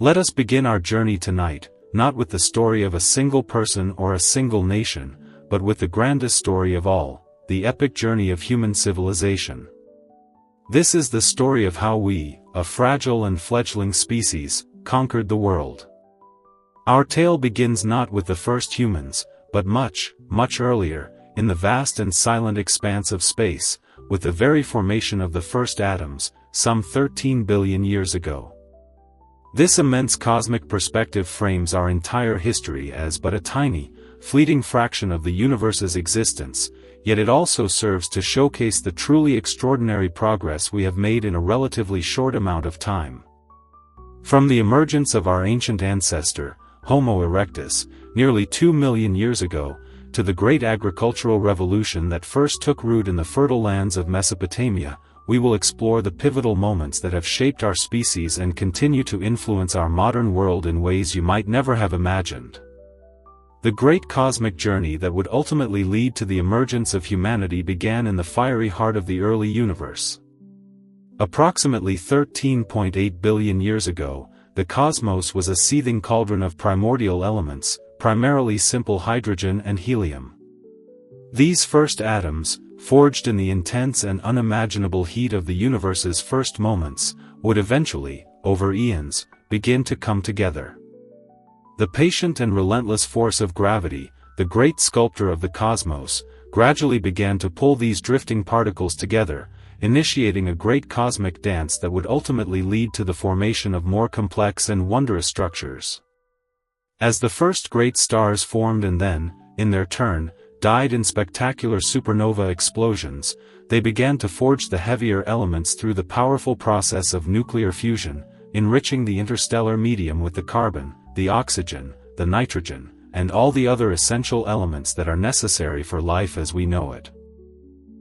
Let us begin our journey tonight, not with the story of a single person or a single nation, but with the grandest story of all, the epic journey of human civilization. This is the story of how we, a fragile and fledgling species, conquered the world. Our tale begins not with the first humans, but much, much earlier, in the vast and silent expanse of space, with the very formation of the first atoms, some 13 billion years ago. This immense cosmic perspective frames our entire history as but a tiny, fleeting fraction of the universe's existence, yet it also serves to showcase the truly extraordinary progress we have made in a relatively short amount of time. From the emergence of our ancient ancestor, Homo erectus, nearly 2 million years ago, to the great agricultural revolution that first took root in the fertile lands of Mesopotamia, we will explore the pivotal moments that have shaped our species and continue to influence our modern world in ways you might never have imagined. The great cosmic journey that would ultimately lead to the emergence of humanity began in the fiery heart of the early universe. Approximately 13.8 billion years ago, the cosmos was a seething cauldron of primordial elements, primarily simple hydrogen and helium. These first atoms, forged in the intense and unimaginable heat of the universe's first moments, would eventually, over eons, begin to come together. The patient and relentless force of gravity, the great sculptor of the cosmos, gradually began to pull these drifting particles together, initiating a great cosmic dance that would ultimately lead to the formation of more complex and wondrous structures. As the first great stars formed and then, in their turn, died in spectacular supernova explosions, they began to forge the heavier elements through the powerful process of nuclear fusion, enriching the interstellar medium with the carbon, the oxygen, the nitrogen, and all the other essential elements that are necessary for life as we know it.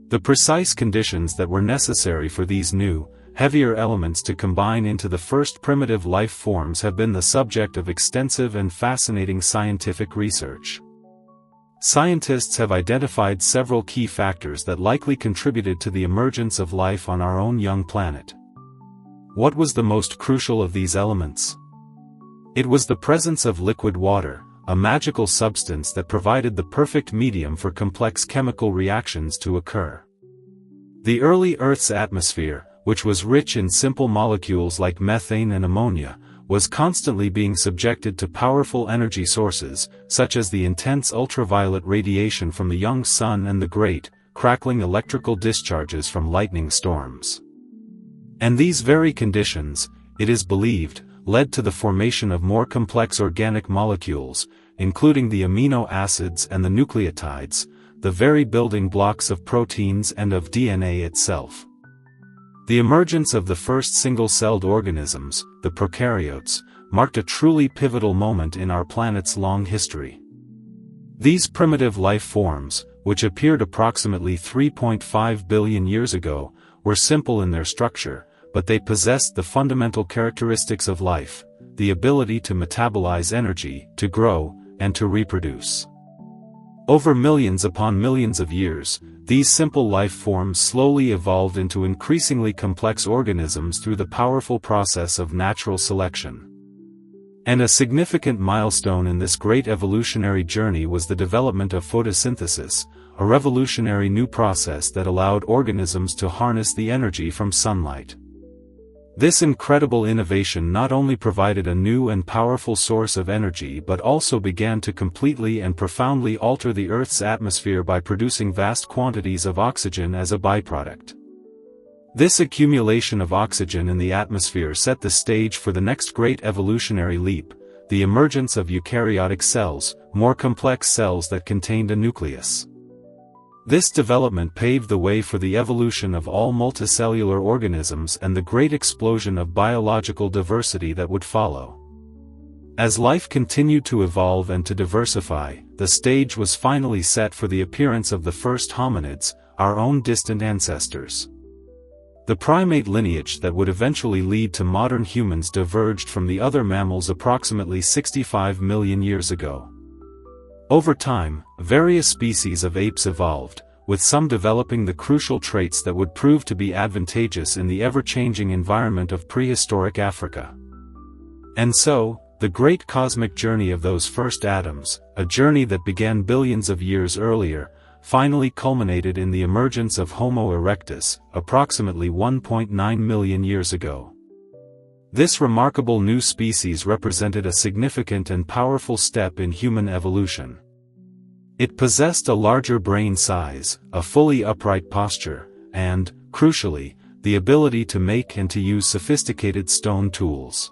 The precise conditions that were necessary for these new, heavier elements to combine into the first primitive life forms have been the subject of extensive and fascinating scientific research. Scientists have identified several key factors that likely contributed to the emergence of life on our own young planet. What was the most crucial of these elements? It was the presence of liquid water, a magical substance that provided the perfect medium for complex chemical reactions to occur. The early Earth's atmosphere, which was rich in simple molecules like methane and ammonia, was constantly being subjected to powerful energy sources, such as the intense ultraviolet radiation from the young sun and the great, crackling electrical discharges from lightning storms. And these very conditions, it is believed, led to the formation of more complex organic molecules, including the amino acids and the nucleotides, the very building blocks of proteins and of DNA itself. The emergence of the first single-celled organisms, the prokaryotes, marked a truly pivotal moment in our planet's long history. These primitive life forms, which appeared approximately 3.5 billion years ago, were simple in their structure, but they possessed the fundamental characteristics of life, the ability to metabolize energy, to grow, and to reproduce. Over millions upon millions of years, these simple life forms slowly evolved into increasingly complex organisms through the powerful process of natural selection. And a significant milestone in this great evolutionary journey was the development of photosynthesis, a revolutionary new process that allowed organisms to harness the energy from sunlight. This incredible innovation not only provided a new and powerful source of energy but also began to completely and profoundly alter the Earth's atmosphere by producing vast quantities of oxygen as a byproduct. This accumulation of oxygen in the atmosphere set the stage for the next great evolutionary leap, the emergence of eukaryotic cells, more complex cells that contained a nucleus. This development paved the way for the evolution of all multicellular organisms and the great explosion of biological diversity that would follow. As life continued to evolve and to diversify, the stage was finally set for the appearance of the first hominids, our own distant ancestors. The primate lineage that would eventually lead to modern humans diverged from the other mammals approximately 65 million years ago. Over time, various species of apes evolved, with some developing the crucial traits that would prove to be advantageous in the ever-changing environment of prehistoric Africa. And so, the great cosmic journey of those first atoms, a journey that began billions of years earlier, finally culminated in the emergence of Homo erectus, approximately 1.9 million years ago. This remarkable new species represented a significant and powerful step in human evolution. It possessed a larger brain size, a fully upright posture, and, crucially, the ability to make and to use sophisticated stone tools.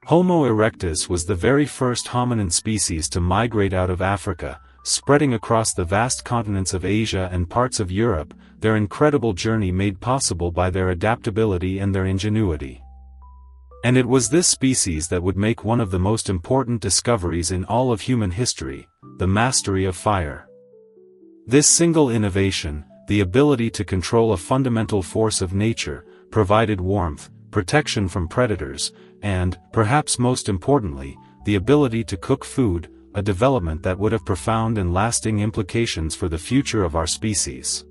Homo erectus was the very first hominin species to migrate out of Africa, spreading across the vast continents of Asia and parts of Europe, their incredible journey made possible by their adaptability and their ingenuity. And it was this species that would make one of the most important discoveries in all of human history, the mastery of fire. This single innovation, the ability to control a fundamental force of nature, provided warmth, protection from predators, and, perhaps most importantly, the ability to cook food, a development that would have profound and lasting implications for the future of our species.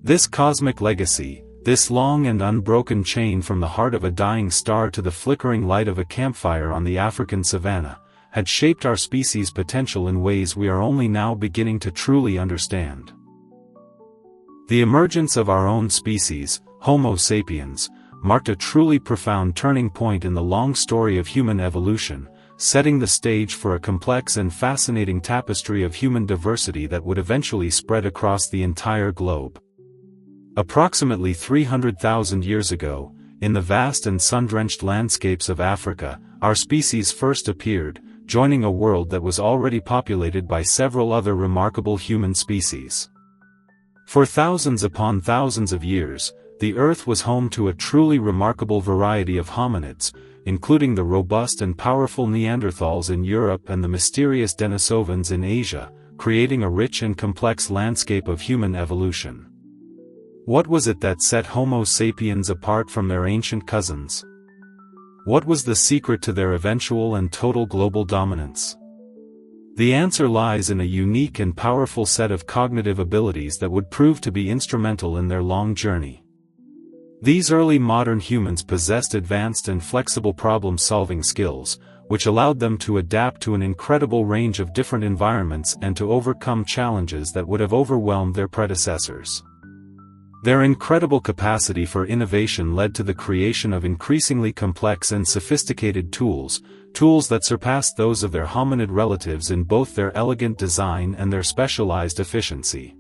This cosmic legacy, this long and unbroken chain from the heart of a dying star to the flickering light of a campfire on the African savanna, had shaped our species' potential in ways we are only now beginning to truly understand. The emergence of our own species, Homo sapiens, marked a truly profound turning point in the long story of human evolution, setting the stage for a complex and fascinating tapestry of human diversity that would eventually spread across the entire globe. Approximately 300,000 years ago, in the vast and sun-drenched landscapes of Africa, our species first appeared, joining a world that was already populated by several other remarkable human species. For thousands upon thousands of years, the Earth was home to a truly remarkable variety of hominids, including the robust and powerful Neanderthals in Europe and the mysterious Denisovans in Asia, creating a rich and complex landscape of human evolution. What was it that set Homo sapiens apart from their ancient cousins? What was the secret to their eventual and total global dominance? The answer lies in a unique and powerful set of cognitive abilities that would prove to be instrumental in their long journey. These early modern humans possessed advanced and flexible problem-solving skills, which allowed them to adapt to an incredible range of different environments and to overcome challenges that would have overwhelmed their predecessors. Their incredible capacity for innovation led to the creation of increasingly complex and sophisticated tools that surpassed those of their hominid relatives in both their elegant design and their specialized efficiency.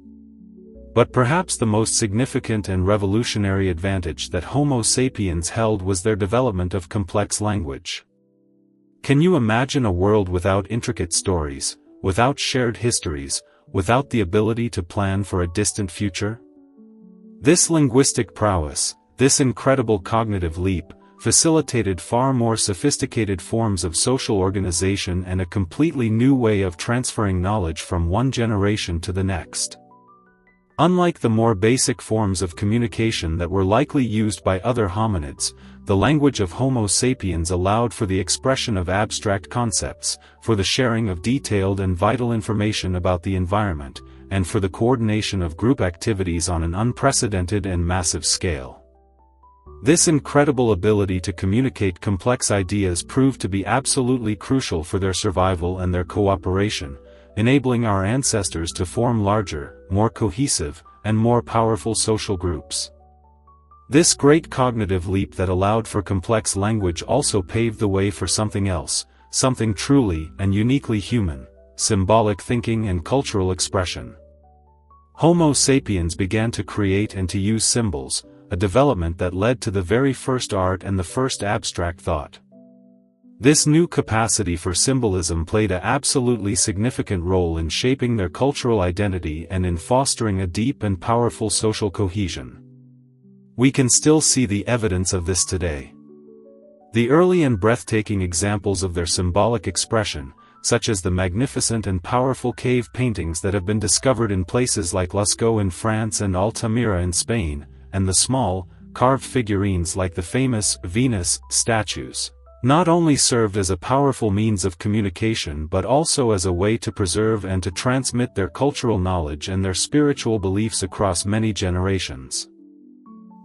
But perhaps the most significant and revolutionary advantage that Homo sapiens held was their development of complex language. Can you imagine a world without intricate stories, without shared histories, without the ability to plan for a distant future? This linguistic prowess, this incredible cognitive leap, facilitated far more sophisticated forms of social organization and a completely new way of transferring knowledge from one generation to the next. Unlike the more basic forms of communication that were likely used by other hominids, the language of Homo sapiens allowed for the expression of abstract concepts, for the sharing of detailed and vital information about the environment, and for the coordination of group activities on an unprecedented and massive scale. This incredible ability to communicate complex ideas proved to be absolutely crucial for their survival and their cooperation, enabling our ancestors to form larger, more cohesive, and more powerful social groups. This great cognitive leap that allowed for complex language also paved the way for something else, something truly and uniquely human: symbolic thinking and cultural expression. Homo sapiens began to create and to use symbols, a development that led to the very first art and the first abstract thought. This new capacity for symbolism played an absolutely significant role in shaping their cultural identity and in fostering a deep and powerful social cohesion. We can still see the evidence of this today. The early and breathtaking examples of their symbolic expression, such as the magnificent and powerful cave paintings that have been discovered in places like Lascaux in France and Altamira in Spain, and the small, carved figurines like the famous Venus statues, not only served as a powerful means of communication but also as a way to preserve and to transmit their cultural knowledge and their spiritual beliefs across many generations.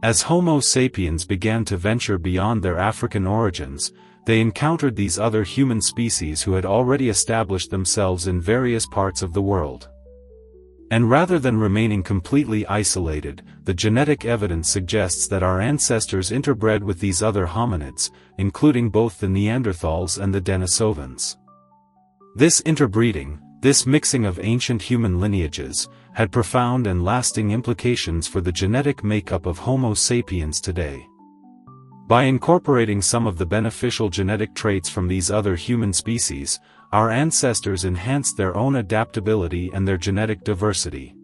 As Homo sapiens began to venture beyond their African origins, they encountered these other human species who had already established themselves in various parts of the world. And rather than remaining completely isolated, the genetic evidence suggests that our ancestors interbred with these other hominids, including both the Neanderthals and the Denisovans. This interbreeding, this mixing of ancient human lineages, had profound and lasting implications for the genetic makeup of Homo sapiens today. By incorporating some of the beneficial genetic traits from these other human species, our ancestors enhanced their own adaptability and their genetic diversity.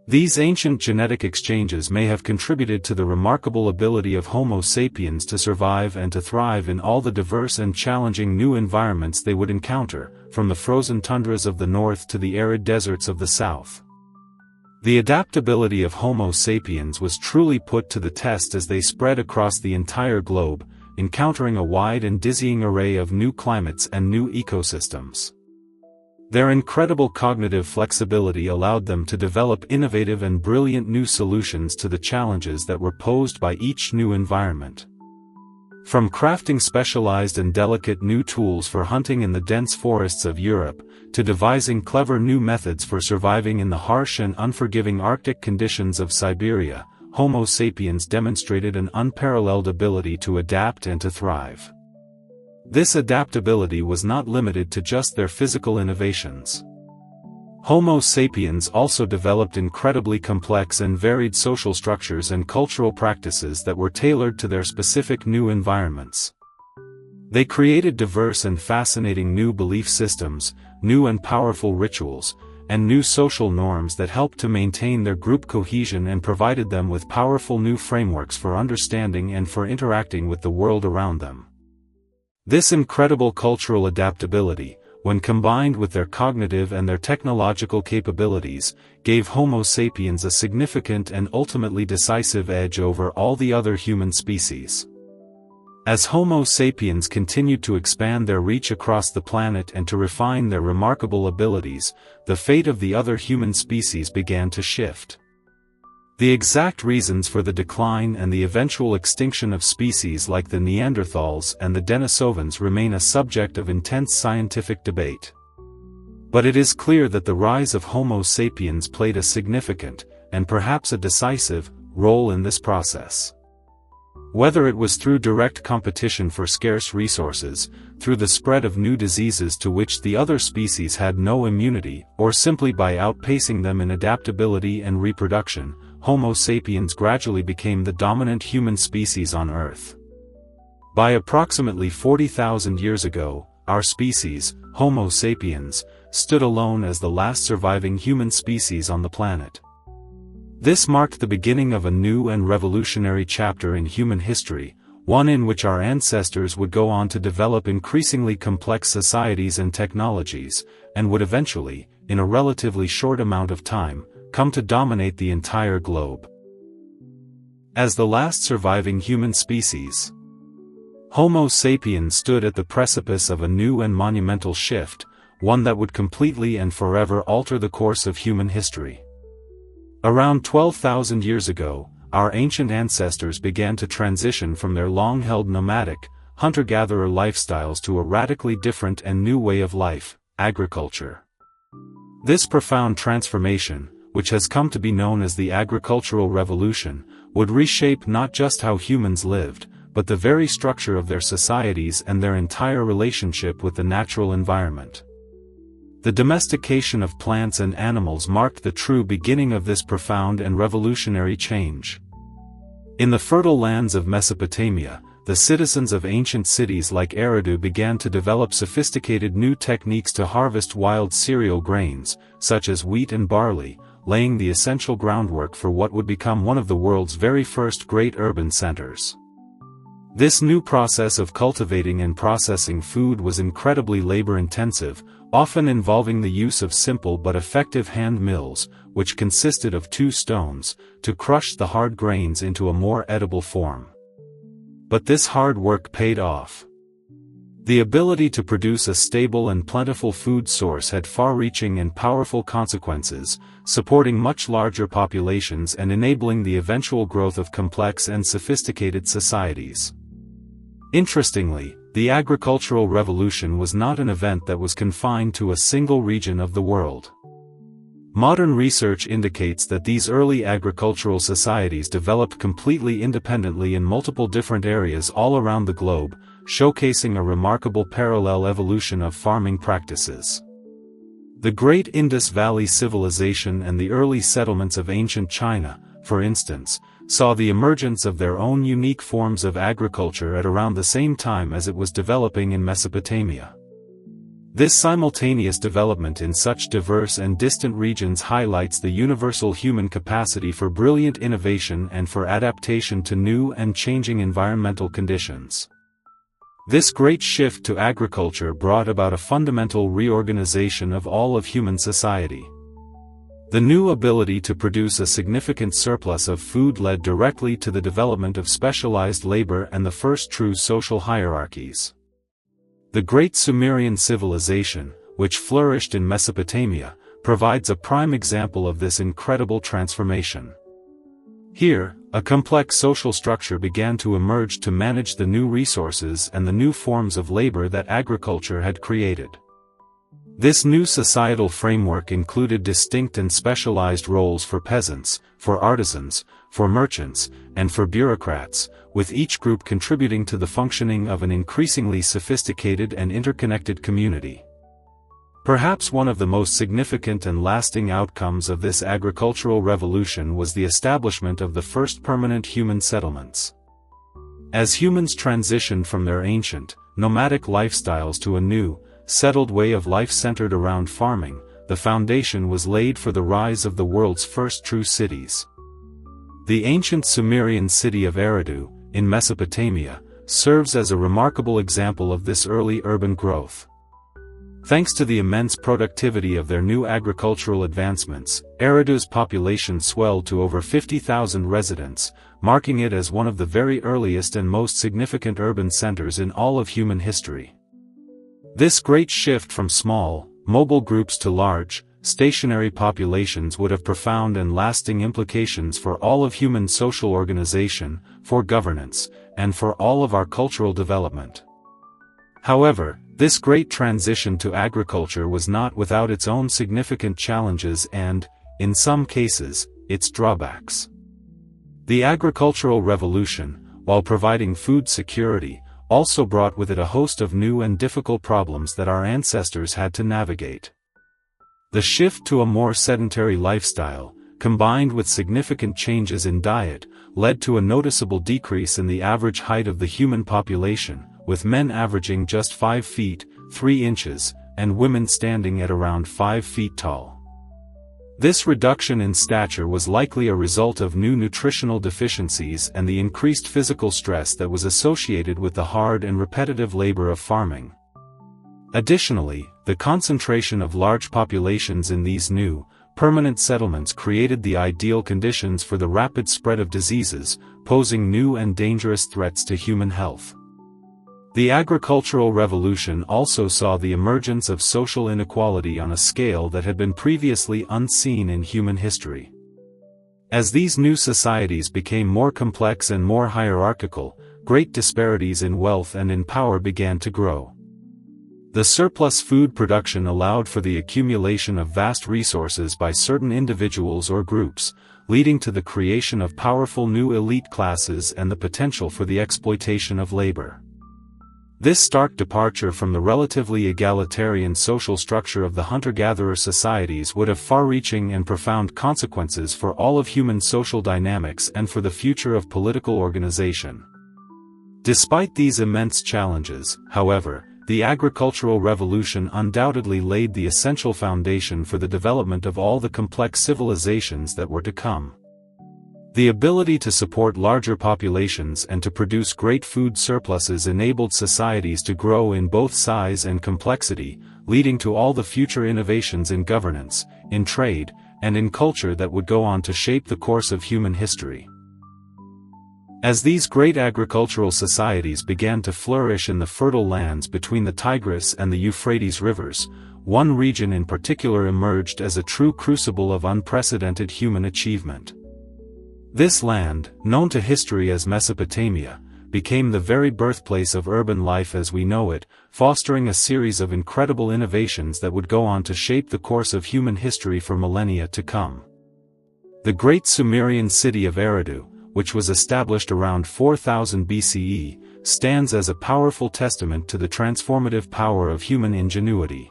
These ancient genetic exchanges may have contributed to the remarkable ability of Homo sapiens to survive and to thrive in all the diverse and challenging new environments they would encounter, from the frozen tundras of the north to the arid deserts of the south. The adaptability of Homo sapiens was truly put to the test as they spread across the entire globe, encountering a wide and dizzying array of new climates and new ecosystems. Their incredible cognitive flexibility allowed them to develop innovative and brilliant new solutions to the challenges that were posed by each new environment. From crafting specialized and delicate new tools for hunting in the dense forests of Europe, to devising clever new methods for surviving in the harsh and unforgiving Arctic conditions of Siberia, Homo sapiens demonstrated an unparalleled ability to adapt and to thrive. This adaptability was not limited to just their physical innovations. Homo sapiens also developed incredibly complex and varied social structures and cultural practices that were tailored to their specific new environments. They created diverse and fascinating new belief systems, new and powerful rituals, and new social norms that helped to maintain their group cohesion and provided them with powerful new frameworks for understanding and for interacting with the world around them. This incredible cultural adaptability, when combined with their cognitive and their technological capabilities, gave Homo sapiens a significant and ultimately decisive edge over all the other human species. As Homo sapiens continued to expand their reach across the planet and to refine their remarkable abilities, the fate of the other human species began to shift. The exact reasons for the decline and the eventual extinction of species like the Neanderthals and the Denisovans remain a subject of intense scientific debate. But it is clear that the rise of Homo sapiens played a significant, and perhaps a decisive, role in this process. Whether it was through direct competition for scarce resources, through the spread of new diseases to which the other species had no immunity, or simply by outpacing them in adaptability and reproduction, Homo sapiens gradually became the dominant human species on Earth. By approximately 40,000 years ago, our species, Homo sapiens, stood alone as the last surviving human species on the planet. This marked the beginning of a new and revolutionary chapter in human history, one in which our ancestors would go on to develop increasingly complex societies and technologies, and would eventually, in a relatively short amount of time, come to dominate the entire globe. As the last surviving human species, Homo sapiens stood at the precipice of a new and monumental shift, one that would completely and forever alter the course of human history. Around 12,000 years ago, our ancient ancestors began to transition from their long-held nomadic, hunter-gatherer lifestyles to a radically different and new way of life, agriculture. This profound transformation, which has come to be known as the agricultural revolution, would reshape not just how humans lived, but the very structure of their societies and their entire relationship with the natural environment. The domestication of plants and animals marked the true beginning of this profound and revolutionary change. In the fertile lands of Mesopotamia, the citizens of ancient cities like Eridu began to develop sophisticated new techniques to harvest wild cereal grains, such as wheat and barley, laying the essential groundwork for what would become one of the world's very first great urban centers. This new process of cultivating and processing food was incredibly labor-intensive, often involving the use of simple but effective hand mills, which consisted of 2 stones, to crush the hard grains into a more edible form. But this hard work paid off. The ability to produce a stable and plentiful food source had far-reaching and powerful consequences, supporting much larger populations and enabling the eventual growth of complex and sophisticated societies. Interestingly, the agricultural revolution was not an event that was confined to a single region of the world. Modern research indicates that these early agricultural societies developed completely independently in multiple different areas all around the globe, showcasing a remarkable parallel evolution of farming practices. The Great Indus Valley Civilization and the early settlements of ancient China, for instance, saw the emergence of their own unique forms of agriculture at around the same time as it was developing in Mesopotamia. This simultaneous development in such diverse and distant regions highlights the universal human capacity for brilliant innovation and for adaptation to new and changing environmental conditions. This great shift to agriculture brought about a fundamental reorganization of all of human society. The new ability to produce a significant surplus of food led directly to the development of specialized labor and the first true social hierarchies. The Great Sumerian civilization, which flourished in Mesopotamia, provides a prime example of this incredible transformation. Here, a complex social structure began to emerge to manage the new resources and the new forms of labor that agriculture had created. This new societal framework included distinct and specialized roles for peasants, for artisans, for merchants, and for bureaucrats, with each group contributing to the functioning of an increasingly sophisticated and interconnected community. Perhaps one of the most significant and lasting outcomes of this agricultural revolution was the establishment of the first permanent human settlements. As humans transitioned from their ancient, nomadic lifestyles to a new, settled way of life centered around farming, the foundation was laid for the rise of the world's first true cities. The ancient Sumerian city of Eridu, in Mesopotamia, serves as a remarkable example of this early urban growth. Thanks to the immense productivity of their new agricultural advancements, Eridu's population swelled to over 50,000 residents, marking it as one of the very earliest and most significant urban centers in all of human history. This great shift from small, mobile groups to large, stationary populations would have profound and lasting implications for all of human social organization, for governance, and for all of our cultural development. However, this great transition to agriculture was not without its own significant challenges and, in some cases, its drawbacks. The agricultural revolution, while providing food security, also brought with it a host of new and difficult problems that our ancestors had to navigate. The shift to a more sedentary lifestyle, combined with significant changes in diet, led to a noticeable decrease in the average height of the human population, with men averaging just 5 feet, 3 inches, and women standing at around 5 feet tall. This reduction in stature was likely a result of new nutritional deficiencies and the increased physical stress that was associated with the hard and repetitive labor of farming. Additionally, the concentration of large populations in these new, permanent settlements created the ideal conditions for the rapid spread of diseases, posing new and dangerous threats to human health. The agricultural revolution also saw the emergence of social inequality on a scale that had been previously unseen in human history. As these new societies became more complex and more hierarchical, great disparities in wealth and in power began to grow. The surplus food production allowed for the accumulation of vast resources by certain individuals or groups, leading to the creation of powerful new elite classes and the potential for the exploitation of labor. This stark departure from the relatively egalitarian social structure of the hunter-gatherer societies would have far-reaching and profound consequences for all of human social dynamics and for the future of political organization. Despite these immense challenges, however, the agricultural revolution undoubtedly laid the essential foundation for the development of all the complex civilizations that were to come. The ability to support larger populations and to produce great food surpluses enabled societies to grow in both size and complexity, leading to all the future innovations in governance, in trade, and in culture that would go on to shape the course of human history. As these great agricultural societies began to flourish in the fertile lands between the Tigris and the Euphrates rivers, one region in particular emerged as a true crucible of unprecedented human achievement. This land, known to history as Mesopotamia, became the very birthplace of urban life as we know it, fostering a series of incredible innovations that would go on to shape the course of human history for millennia to come. The great Sumerian city of Eridu, which was established around 4000 BCE, stands as a powerful testament to the transformative power of human ingenuity.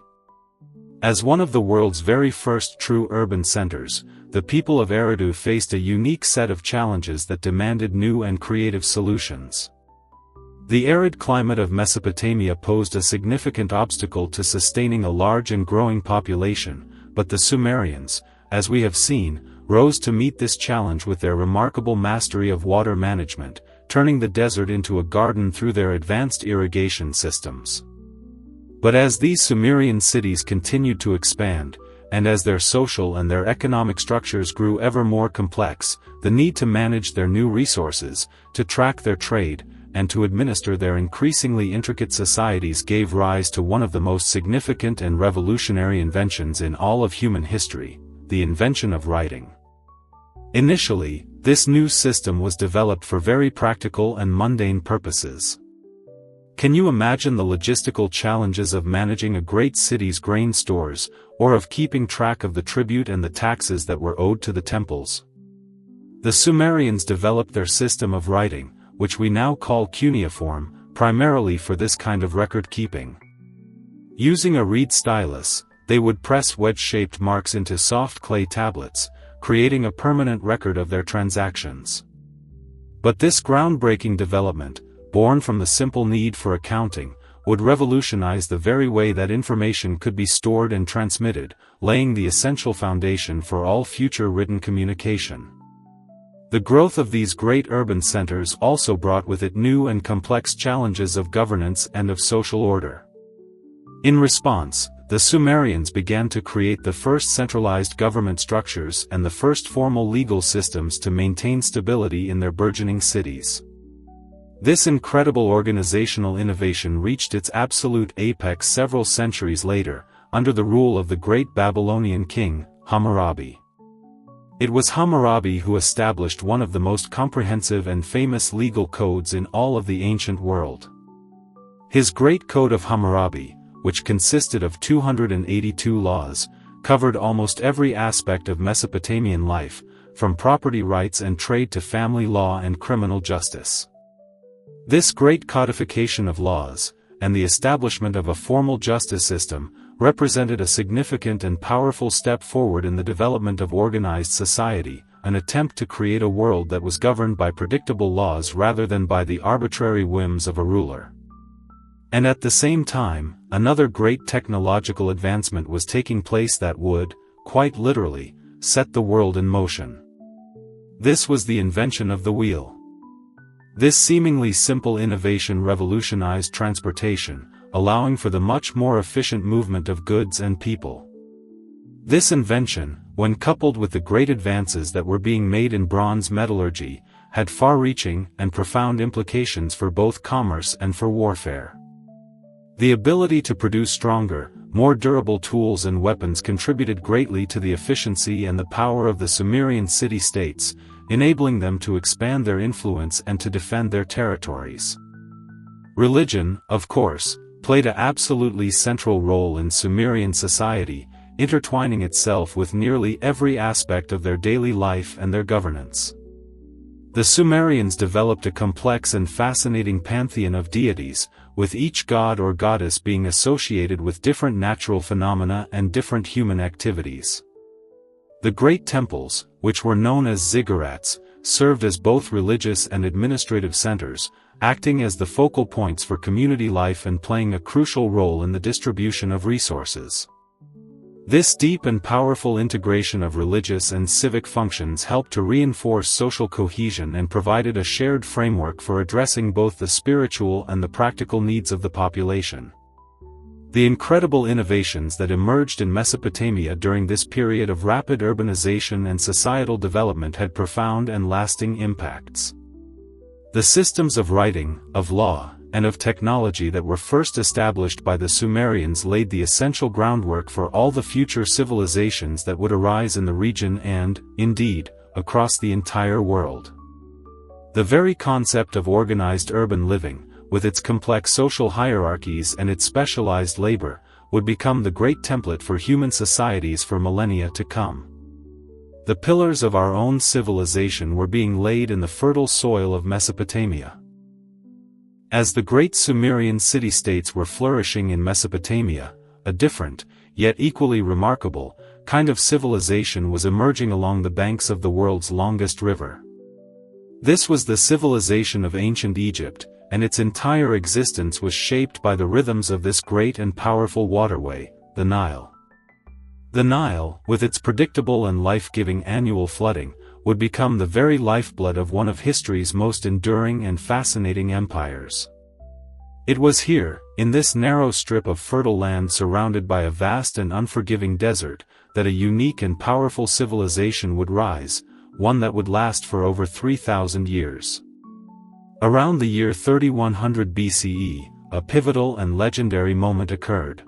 As one of the world's very first true urban centers, the people of Eridu faced a unique set of challenges that demanded new and creative solutions. The arid climate of Mesopotamia posed a significant obstacle to sustaining a large and growing population, but the Sumerians, as we have seen, rose to meet this challenge with their remarkable mastery of water management, turning the desert into a garden through their advanced irrigation systems. But as these Sumerian cities continued to expand, and as their social and their economic structures grew ever more complex, the need to manage their new resources, to track their trade, and to administer their increasingly intricate societies gave rise to one of the most significant and revolutionary inventions in all of human history, the invention of writing. Initially, this new system was developed for very practical and mundane purposes. Can you imagine the logistical challenges of managing a great city's grain stores, or of keeping track of the tribute and the taxes that were owed to the temples? The Sumerians developed their system of writing, which we now call cuneiform, primarily for this kind of record-keeping. Using a reed stylus, they would press wedge-shaped marks into soft clay tablets, creating a permanent record of their transactions. But this groundbreaking development, born from the simple need for accounting, would revolutionize the very way that information could be stored and transmitted, laying the essential foundation for all future written communication. The growth of these great urban centers also brought with it new and complex challenges of governance and of social order. In response, the Sumerians began to create the first centralized government structures and the first formal legal systems to maintain stability in their burgeoning cities. This incredible organizational innovation reached its absolute apex several centuries later, under the rule of the great Babylonian king, Hammurabi. It was Hammurabi who established one of the most comprehensive and famous legal codes in all of the ancient world. His Great Code of Hammurabi, which consisted of 282 laws, covered almost every aspect of Mesopotamian life, from property rights and trade to family law and criminal justice. This great codification of laws, and the establishment of a formal justice system, represented a significant and powerful step forward in the development of organized society, an attempt to create a world that was governed by predictable laws rather than by the arbitrary whims of a ruler. And at the same time, another great technological advancement was taking place that would, quite literally, set the world in motion. This was the invention of the wheel. This seemingly simple innovation revolutionized transportation, allowing for the much more efficient movement of goods and people. This invention, when coupled with the great advances that were being made in bronze metallurgy, had far-reaching and profound implications for both commerce and for warfare. The ability to produce stronger, more durable tools and weapons contributed greatly to the efficiency and the power of the Sumerian city-states, enabling them to expand their influence and to defend their territories. Religion, of course, played an absolutely central role in Sumerian society, intertwining itself with nearly every aspect of their daily life and their governance. The Sumerians developed a complex and fascinating pantheon of deities, with each god or goddess being associated with different natural phenomena and different human activities. The great temples, which were known as ziggurats, served as both religious and administrative centers, acting as the focal points for community life and playing a crucial role in the distribution of resources. This deep and powerful integration of religious and civic functions helped to reinforce social cohesion and provided a shared framework for addressing both the spiritual and the practical needs of the population. The incredible innovations that emerged in Mesopotamia during this period of rapid urbanization and societal development had profound and lasting impacts. The systems of writing, of law, and of technology that were first established by the Sumerians laid the essential groundwork for all the future civilizations that would arise in the region and, indeed, across the entire world. The very concept of organized urban living, with its complex social hierarchies and its specialized labor, would become the great template for human societies for millennia to come. The pillars of our own civilization were being laid in the fertile soil of Mesopotamia. As the great Sumerian city-states were flourishing in Mesopotamia, a different, yet equally remarkable, kind of civilization was emerging along the banks of the world's longest river. This was the civilization of ancient Egypt, and its entire existence was shaped by the rhythms of this great and powerful waterway, the Nile. The Nile, with its predictable and life-giving annual flooding, would become the very lifeblood of one of history's most enduring and fascinating empires. It was here, in this narrow strip of fertile land surrounded by a vast and unforgiving desert, that a unique and powerful civilization would rise, one that would last for over 3,000 years. Around the year 3100 BCE, a pivotal and legendary moment occurred.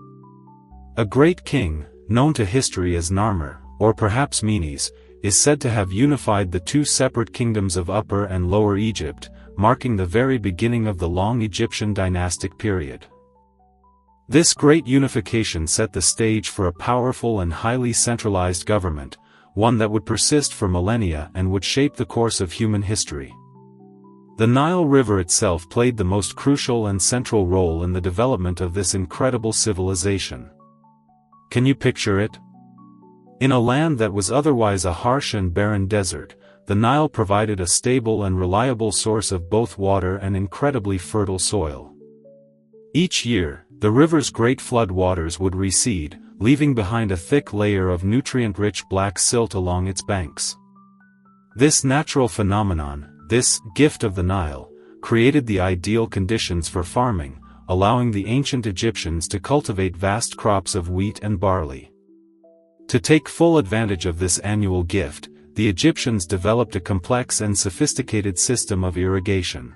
A great king, known to history as Narmer, or perhaps Menes, is said to have unified the two separate kingdoms of Upper and Lower Egypt, marking the very beginning of the long Egyptian dynastic period. This great unification set the stage for a powerful and highly centralized government, one that would persist for millennia and would shape the course of human history. The Nile River itself played the most crucial and central role in the development of this incredible civilization. Can you picture it? In a land that was otherwise a harsh and barren desert, the Nile provided a stable and reliable source of both water and incredibly fertile soil. Each year, the river's great flood waters would recede, leaving behind a thick layer of nutrient-rich black silt along its banks. This natural phenomenon, this gift of the Nile, created the ideal conditions for farming, allowing the ancient Egyptians to cultivate vast crops of wheat and barley. To take full advantage of this annual gift, the Egyptians developed a complex and sophisticated system of irrigation.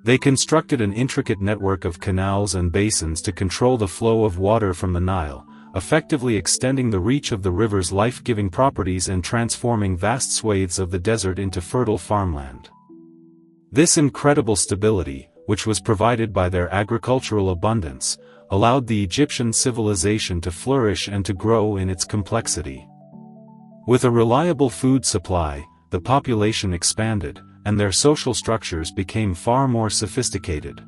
They constructed an intricate network of canals and basins to control the flow of water from the Nile, effectively extending the reach of the river's life-giving properties and transforming vast swathes of the desert into fertile farmland. This incredible stability, which was provided by their agricultural abundance, allowed the Egyptian civilization to flourish and to grow in its complexity. With a reliable food supply, the population expanded, and their social structures became far more sophisticated.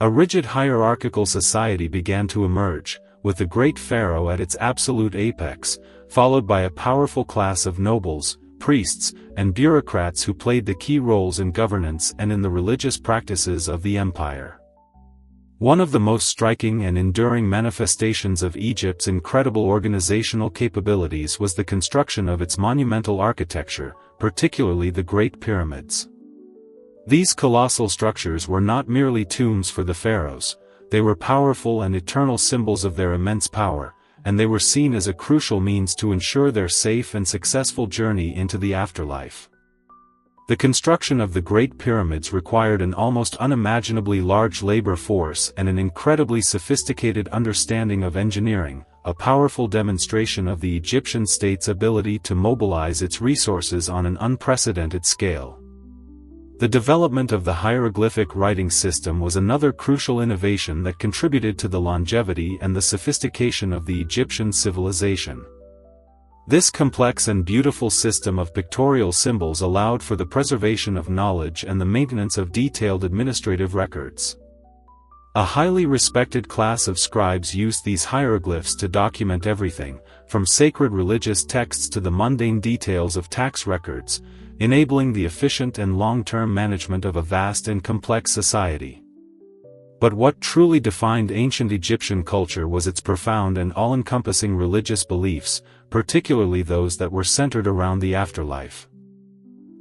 A rigid hierarchical society began to emerge, with the great pharaoh at its absolute apex, followed by a powerful class of nobles, priests, and bureaucrats who played the key roles in governance and in the religious practices of the empire. One of the most striking and enduring manifestations of Egypt's incredible organizational capabilities was the construction of its monumental architecture, particularly the Great Pyramids. These colossal structures were not merely tombs for the pharaohs, they were powerful and eternal symbols of their immense power, and they were seen as a crucial means to ensure their safe and successful journey into the afterlife. The construction of the Great Pyramids required an almost unimaginably large labor force and an incredibly sophisticated understanding of engineering, a powerful demonstration of the Egyptian state's ability to mobilize its resources on an unprecedented scale. The development of the hieroglyphic writing system was another crucial innovation that contributed to the longevity and the sophistication of the Egyptian civilization. This complex and beautiful system of pictorial symbols allowed for the preservation of knowledge and the maintenance of detailed administrative records. A highly respected class of scribes used these hieroglyphs to document everything, from sacred religious texts to the mundane details of tax records, enabling the efficient and long-term management of a vast and complex society. But what truly defined ancient Egyptian culture was its profound and all-encompassing religious beliefs, particularly those that were centered around the afterlife.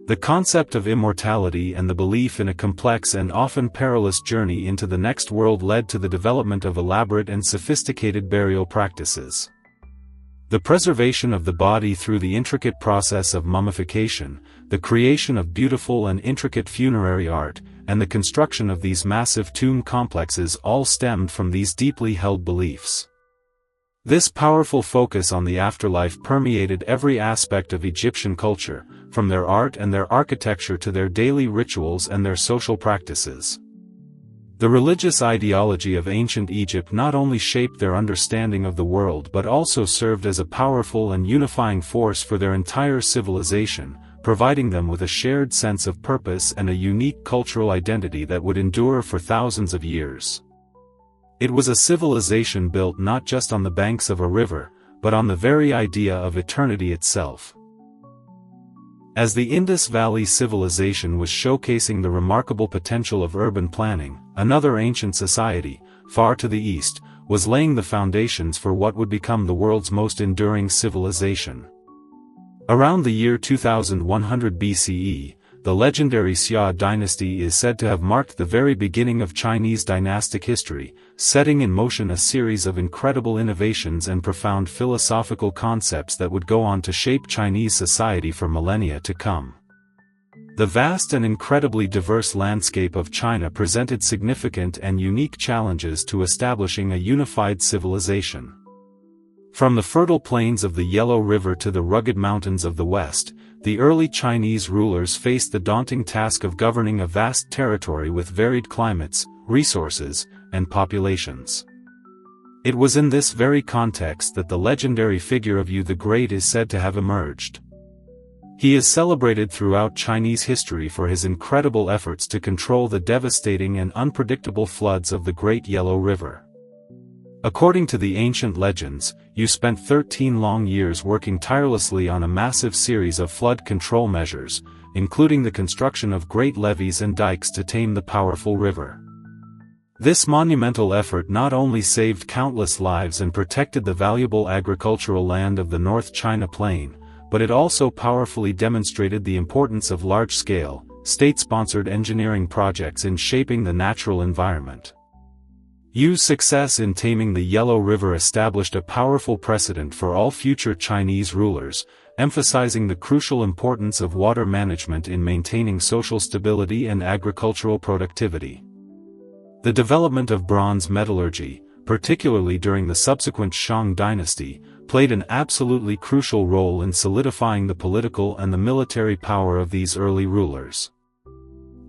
The concept of immortality and the belief in a complex and often perilous journey into the next world led to the development of elaborate and sophisticated burial practices. The preservation of the body through the intricate process of mummification, the creation of beautiful and intricate funerary art, and the construction of these massive tomb complexes all stemmed from these deeply held beliefs. This powerful focus on the afterlife permeated every aspect of Egyptian culture, from their art and their architecture to their daily rituals and their social practices. The religious ideology of ancient Egypt not only shaped their understanding of the world but also served as a powerful and unifying force for their entire civilization, providing them with a shared sense of purpose and a unique cultural identity that would endure for thousands of years. It was a civilization built not just on the banks of a river, but on the very idea of eternity itself. As the Indus Valley civilization was showcasing the remarkable potential of urban planning, another ancient society, far to the east, was laying the foundations for what would become the world's most enduring civilization. Around the year 2100 BCE, the legendary Xia dynasty is said to have marked the very beginning of Chinese dynastic history, setting in motion a series of incredible innovations and profound philosophical concepts that would go on to shape Chinese society for millennia to come. The vast and incredibly diverse landscape of China presented significant and unique challenges to establishing a unified civilization. From the fertile plains of the Yellow River to the rugged mountains of the west, the early Chinese rulers faced the daunting task of governing a vast territory with varied climates, resources, and populations. It was in this very context that the legendary figure of Yu the Great is said to have emerged. He is celebrated throughout Chinese history for his incredible efforts to control the devastating and unpredictable floods of the Great Yellow River. According to the ancient legends, Yu spent 13 long years working tirelessly on a massive series of flood control measures, including the construction of great levees and dikes to tame the powerful river. This monumental effort not only saved countless lives and protected the valuable agricultural land of the North China Plain, but it also powerfully demonstrated the importance of large-scale, state-sponsored engineering projects in shaping the natural environment. Yu's success in taming the Yellow River established a powerful precedent for all future Chinese rulers, emphasizing the crucial importance of water management in maintaining social stability and agricultural productivity. The development of bronze metallurgy, particularly during the subsequent Shang dynasty, played an absolutely crucial role in solidifying the political and the military power of these early rulers.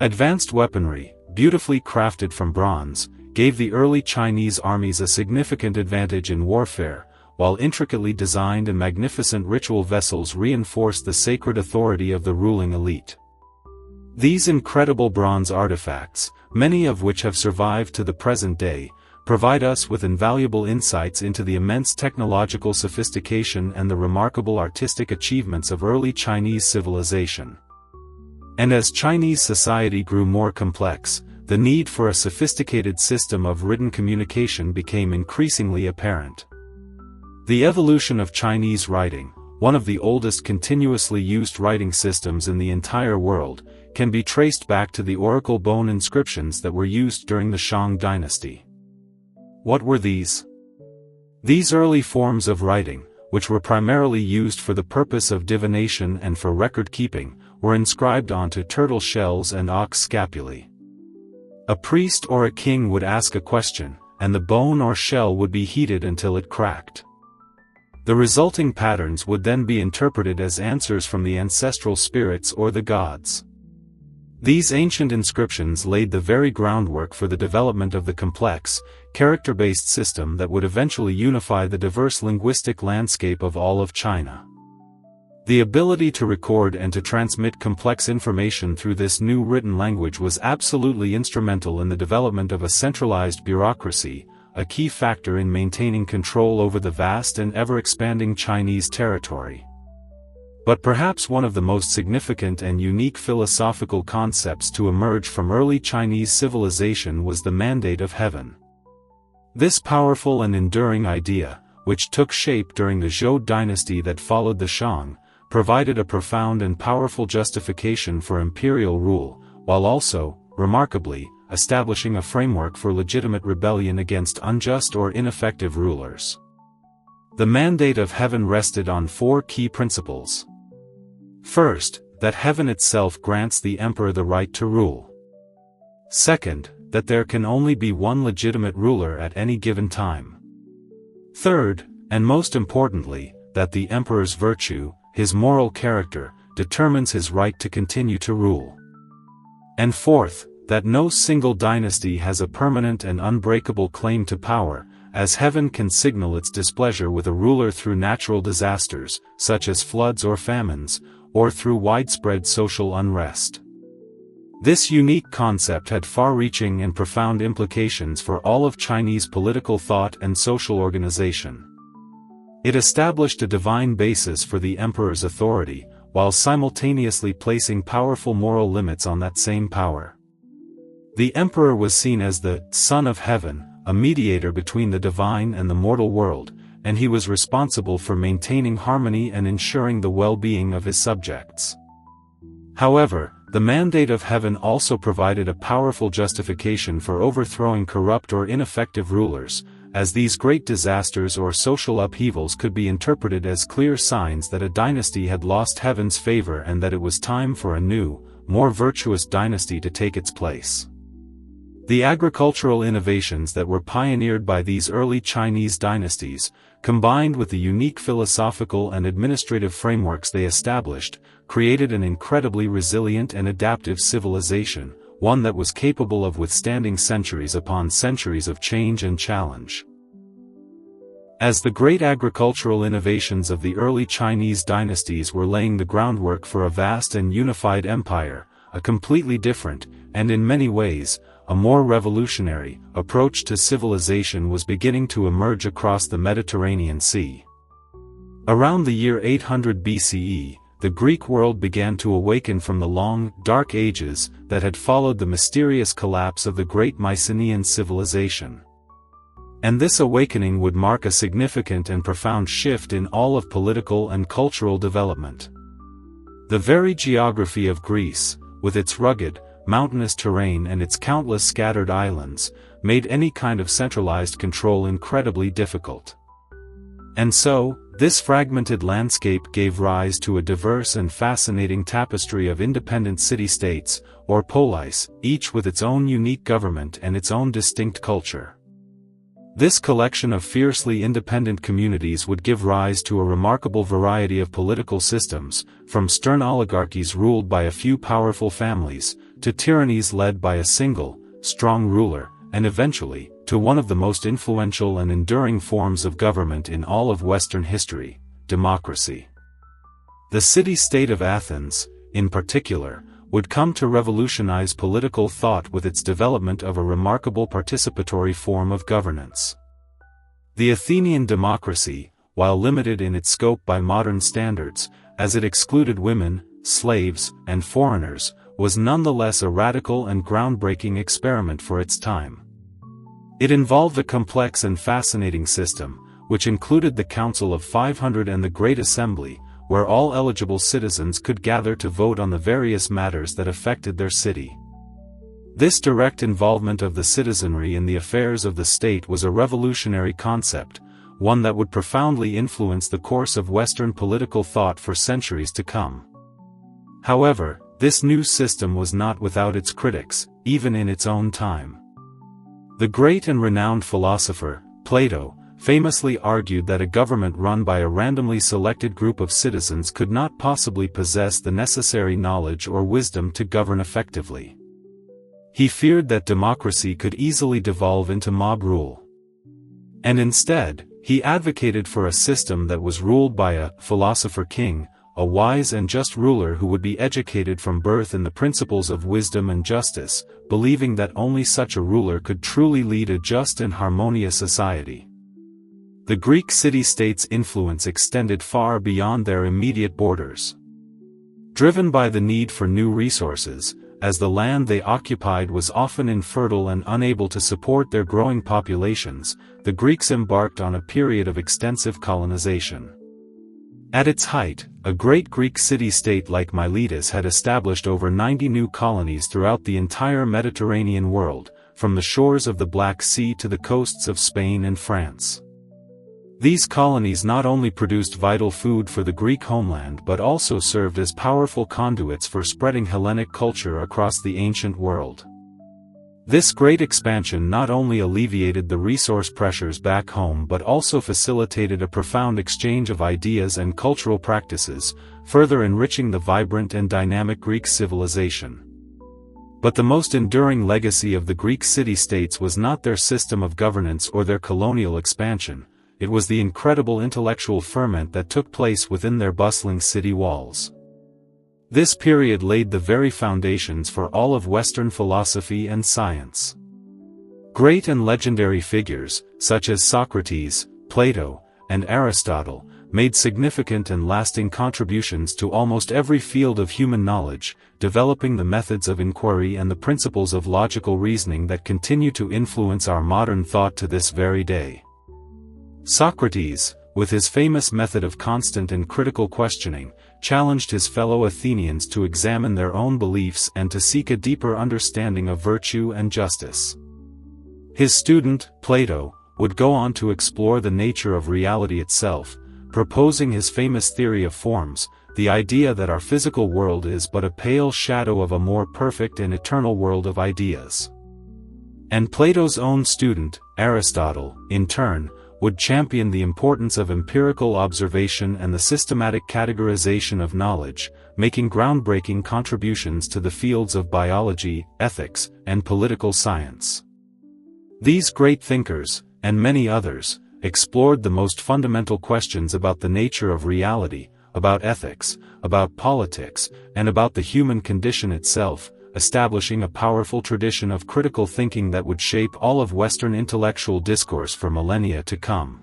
Advanced weaponry, beautifully crafted from bronze, gave the early Chinese armies a significant advantage in warfare, while intricately designed and magnificent ritual vessels reinforced the sacred authority of the ruling elite. These incredible bronze artifacts, many of which have survived to the present day, provide us with invaluable insights into the immense technological sophistication and the remarkable artistic achievements of early Chinese civilization. And as Chinese society grew more complex, the need for a sophisticated system of written communication became increasingly apparent. The evolution of Chinese writing, one of the oldest continuously used writing systems in the entire world, can be traced back to the oracle bone inscriptions that were used during the Shang dynasty. What were these? These early forms of writing, which were primarily used for the purpose of divination and for record-keeping, were inscribed onto turtle shells and ox scapulae. A priest or a king would ask a question, and the bone or shell would be heated until it cracked. The resulting patterns would then be interpreted as answers from the ancestral spirits or the gods. These ancient inscriptions laid the very groundwork for the development of the complex, character-based system that would eventually unify the diverse linguistic landscape of all of China. The ability to record and to transmit complex information through this new written language was absolutely instrumental in the development of a centralized bureaucracy, a key factor in maintaining control over the vast and ever-expanding Chinese territory. But perhaps one of the most significant and unique philosophical concepts to emerge from early Chinese civilization was the mandate of heaven. This powerful and enduring idea, which took shape during the Zhou dynasty that followed the Shang, provided a profound and powerful justification for imperial rule, while also, remarkably, establishing a framework for legitimate rebellion against unjust or ineffective rulers. The mandate of heaven rested on four key principles. First, that heaven itself grants the emperor the right to rule. Second, that there can only be one legitimate ruler at any given time. Third, and most importantly, that the emperor's virtue, his moral character, determines his right to continue to rule. And fourth, that no single dynasty has a permanent and unbreakable claim to power, as heaven can signal its displeasure with a ruler through natural disasters, such as floods or famines, or through widespread social unrest. This unique concept had far-reaching and profound implications for all of Chinese political thought and social organization. It established a divine basis for the emperor's authority, while simultaneously placing powerful moral limits on that same power. The emperor was seen as the Son of Heaven, a mediator between the divine and the mortal world, and he was responsible for maintaining harmony and ensuring the well-being of his subjects. However, the mandate of heaven also provided a powerful justification for overthrowing corrupt or ineffective rulers, as these great disasters or social upheavals could be interpreted as clear signs that a dynasty had lost heaven's favor and that it was time for a new, more virtuous dynasty to take its place. The agricultural innovations that were pioneered by these early Chinese dynasties, combined with the unique philosophical and administrative frameworks they established, created an incredibly resilient and adaptive civilization, one that was capable of withstanding centuries upon centuries of change and challenge. As the great agricultural innovations of the early Chinese dynasties were laying the groundwork for a vast and unified empire, a completely different, and in many ways, a more revolutionary, approach to civilization was beginning to emerge across the Mediterranean Sea. Around the year 800 BCE, the Greek world began to awaken from the long, dark ages that had followed the mysterious collapse of the great Mycenaean civilization. And this awakening would mark a significant and profound shift in all of political and cultural development. The very geography of Greece, with its rugged, mountainous terrain and its countless scattered islands, made any kind of centralized control incredibly difficult. And so, this fragmented landscape gave rise to a diverse and fascinating tapestry of independent city-states, or polis, each with its own unique government and its own distinct culture. This collection of fiercely independent communities would give rise to a remarkable variety of political systems, from stern oligarchies ruled by a few powerful families, to tyrannies led by a single, strong ruler, and eventually, to one of the most influential and enduring forms of government in all of Western history, democracy. The city-state of Athens, in particular, would come to revolutionize political thought with its development of a remarkable participatory form of governance. The Athenian democracy, while limited in its scope by modern standards, as it excluded women, slaves, and foreigners, was nonetheless a radical and groundbreaking experiment for its time. It involved a complex and fascinating system, which included the Council of 500 and the Great Assembly, where all eligible citizens could gather to vote on the various matters that affected their city. This direct involvement of the citizenry in the affairs of the state was a revolutionary concept, one that would profoundly influence the course of Western political thought for centuries to come. However, this new system was not without its critics, even in its own time. The great and renowned philosopher, Plato, famously argued that a government run by a randomly selected group of citizens could not possibly possess the necessary knowledge or wisdom to govern effectively. He feared that democracy could easily devolve into mob rule. And instead, he advocated for a system that was ruled by a philosopher king, a wise and just ruler who would be educated from birth in the principles of wisdom and justice, believing that only such a ruler could truly lead a just and harmonious society. The Greek city-states' influence extended far beyond their immediate borders. Driven by the need for new resources, as the land they occupied was often infertile and unable to support their growing populations, the Greeks embarked on a period of extensive colonization. At its height, a great Greek city-state like Miletus had established over 90 new colonies throughout the entire Mediterranean world, from the shores of the Black Sea to the coasts of Spain and France. These colonies not only produced vital food for the Greek homeland but also served as powerful conduits for spreading Hellenic culture across the ancient world. This great expansion not only alleviated the resource pressures back home but also facilitated a profound exchange of ideas and cultural practices, further enriching the vibrant and dynamic Greek civilization. But the most enduring legacy of the Greek city-states was not their system of governance or their colonial expansion, it was the incredible intellectual ferment that took place within their bustling city walls. This period laid the very foundations for all of Western philosophy and science. Great and legendary figures, such as Socrates, Plato, and Aristotle, made significant and lasting contributions to almost every field of human knowledge, developing the methods of inquiry and the principles of logical reasoning that continue to influence our modern thought to this very day. Socrates, with his famous method of constant and critical questioning, challenged his fellow Athenians to examine their own beliefs and to seek a deeper understanding of virtue and justice. His student, Plato, would go on to explore the nature of reality itself, proposing his famous theory of forms, the idea that our physical world is but a pale shadow of a more perfect and eternal world of ideas. And Plato's own student, Aristotle, in turn, would champion the importance of empirical observation and the systematic categorization of knowledge, making groundbreaking contributions to the fields of biology, ethics, and political science. These great thinkers, and many others, explored the most fundamental questions about the nature of reality, about ethics, about politics, and about the human condition itself, establishing a powerful tradition of critical thinking that would shape all of Western intellectual discourse for millennia to come.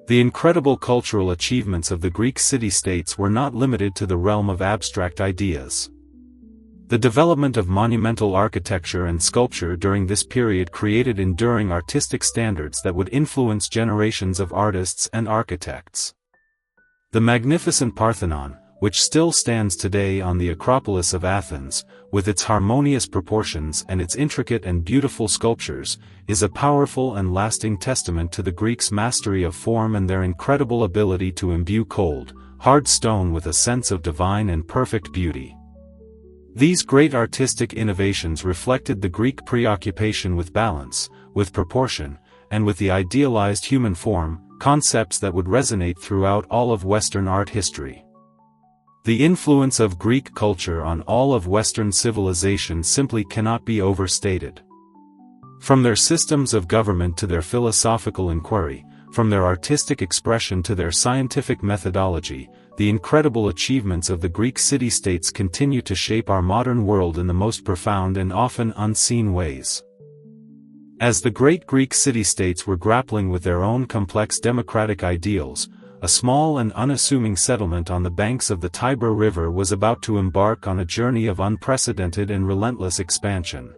The incredible cultural achievements of the Greek city-states were not limited to the realm of abstract ideas. The development of monumental architecture and sculpture during this period created enduring artistic standards that would influence generations of artists and architects. The magnificent Parthenon, which still stands today on the Acropolis of Athens, with its harmonious proportions and its intricate and beautiful sculptures, is a powerful and lasting testament to the Greeks' mastery of form and their incredible ability to imbue cold, hard stone with a sense of divine and perfect beauty. These great artistic innovations reflected the Greek preoccupation with balance, with proportion, and with the idealized human form, concepts that would resonate throughout all of Western art history. The influence of Greek culture on all of Western civilization simply cannot be overstated. From their systems of government to their philosophical inquiry, from their artistic expression to their scientific methodology, the incredible achievements of the Greek city-states continue to shape our modern world in the most profound and often unseen ways. As the great Greek city-states were grappling with their own complex democratic ideals, a small and unassuming settlement on the banks of the Tiber River was about to embark on a journey of unprecedented and relentless expansion.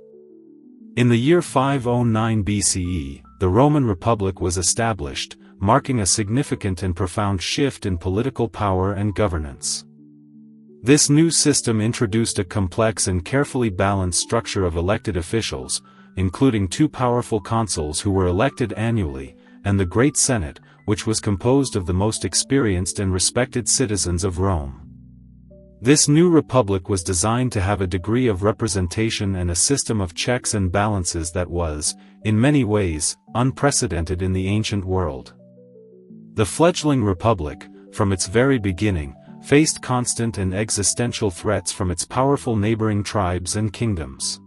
In the year 509 BCE, the Roman Republic was established, marking a significant and profound shift in political power and governance. This new system introduced a complex and carefully balanced structure of elected officials, including two powerful consuls who were elected annually, and the Great Senate, which was composed of the most experienced and respected citizens of Rome. This new republic was designed to have a degree of representation and a system of checks and balances that was, in many ways, unprecedented in the ancient world. The fledgling republic, from its very beginning, faced constant and existential threats from its powerful neighboring tribes and kingdoms.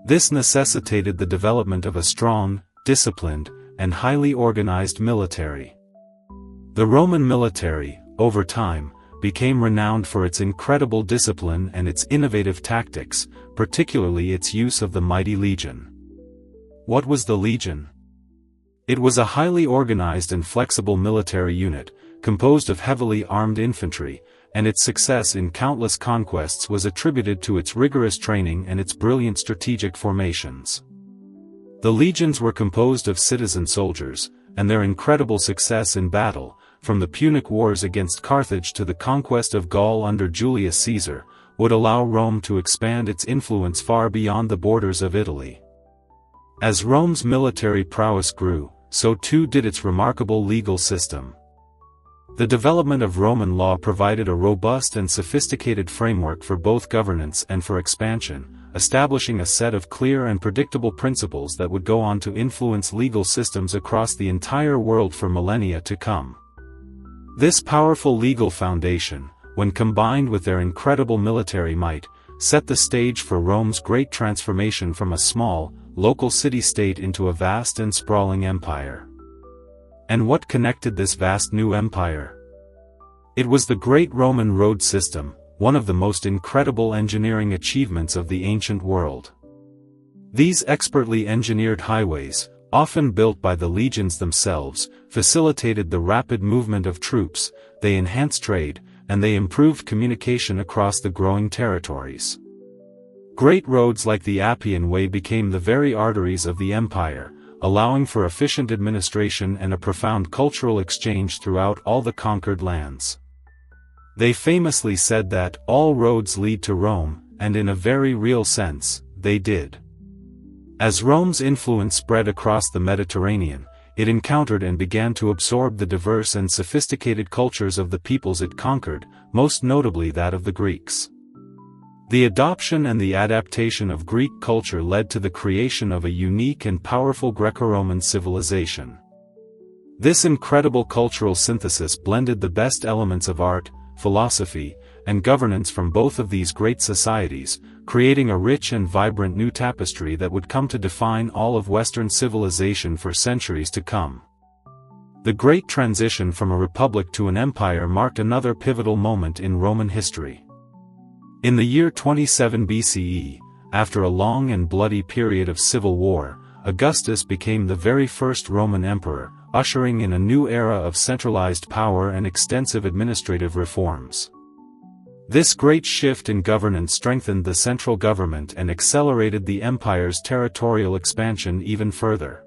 This necessitated the development of a strong, disciplined, and highly organized military. The Roman military, over time, became renowned for its incredible discipline and its innovative tactics, particularly its use of the mighty legion. What was the legion? It was a highly organized and flexible military unit, composed of heavily armed infantry, and its success in countless conquests was attributed to its rigorous training and its brilliant strategic formations. The legions were composed of citizen soldiers, and their incredible success in battle, from the Punic Wars against Carthage to the conquest of Gaul under Julius Caesar, would allow Rome to expand its influence far beyond the borders of Italy. As Rome's military prowess grew, so too did its remarkable legal system. The development of Roman law provided a robust and sophisticated framework for both governance and for expansion, establishing a set of clear and predictable principles that would go on to influence legal systems across the entire world for millennia to come. This powerful legal foundation, when combined with their incredible military might, set the stage for Rome's great transformation from a small, local city-state into a vast and sprawling empire. And what connected this vast new empire? It was the great Roman road system, one of the most incredible engineering achievements of the ancient world. These expertly engineered highways, often built by the legions themselves, facilitated the rapid movement of troops, they enhanced trade, and they improved communication across the growing territories. Great roads like the Appian Way became the very arteries of the empire, allowing for efficient administration and a profound cultural exchange throughout all the conquered lands. They famously said that, "All roads lead to Rome," and in a very real sense, they did. As Rome's influence spread across the Mediterranean, it encountered and began to absorb the diverse and sophisticated cultures of the peoples it conquered, most notably that of the Greeks. The adoption and the adaptation of Greek culture led to the creation of a unique and powerful Greco-Roman civilization. This incredible cultural synthesis blended the best elements of art, philosophy, and governance from both of these great societies, creating a rich and vibrant new tapestry that would come to define all of Western civilization for centuries to come. The great transition from a republic to an empire marked another pivotal moment in Roman history. In the year 27 BCE, after a long and bloody period of civil war, Augustus became the very first Roman emperor, ushering in a new era of centralized power and extensive administrative reforms. This great shift in governance strengthened the central government and accelerated the empire's territorial expansion even further.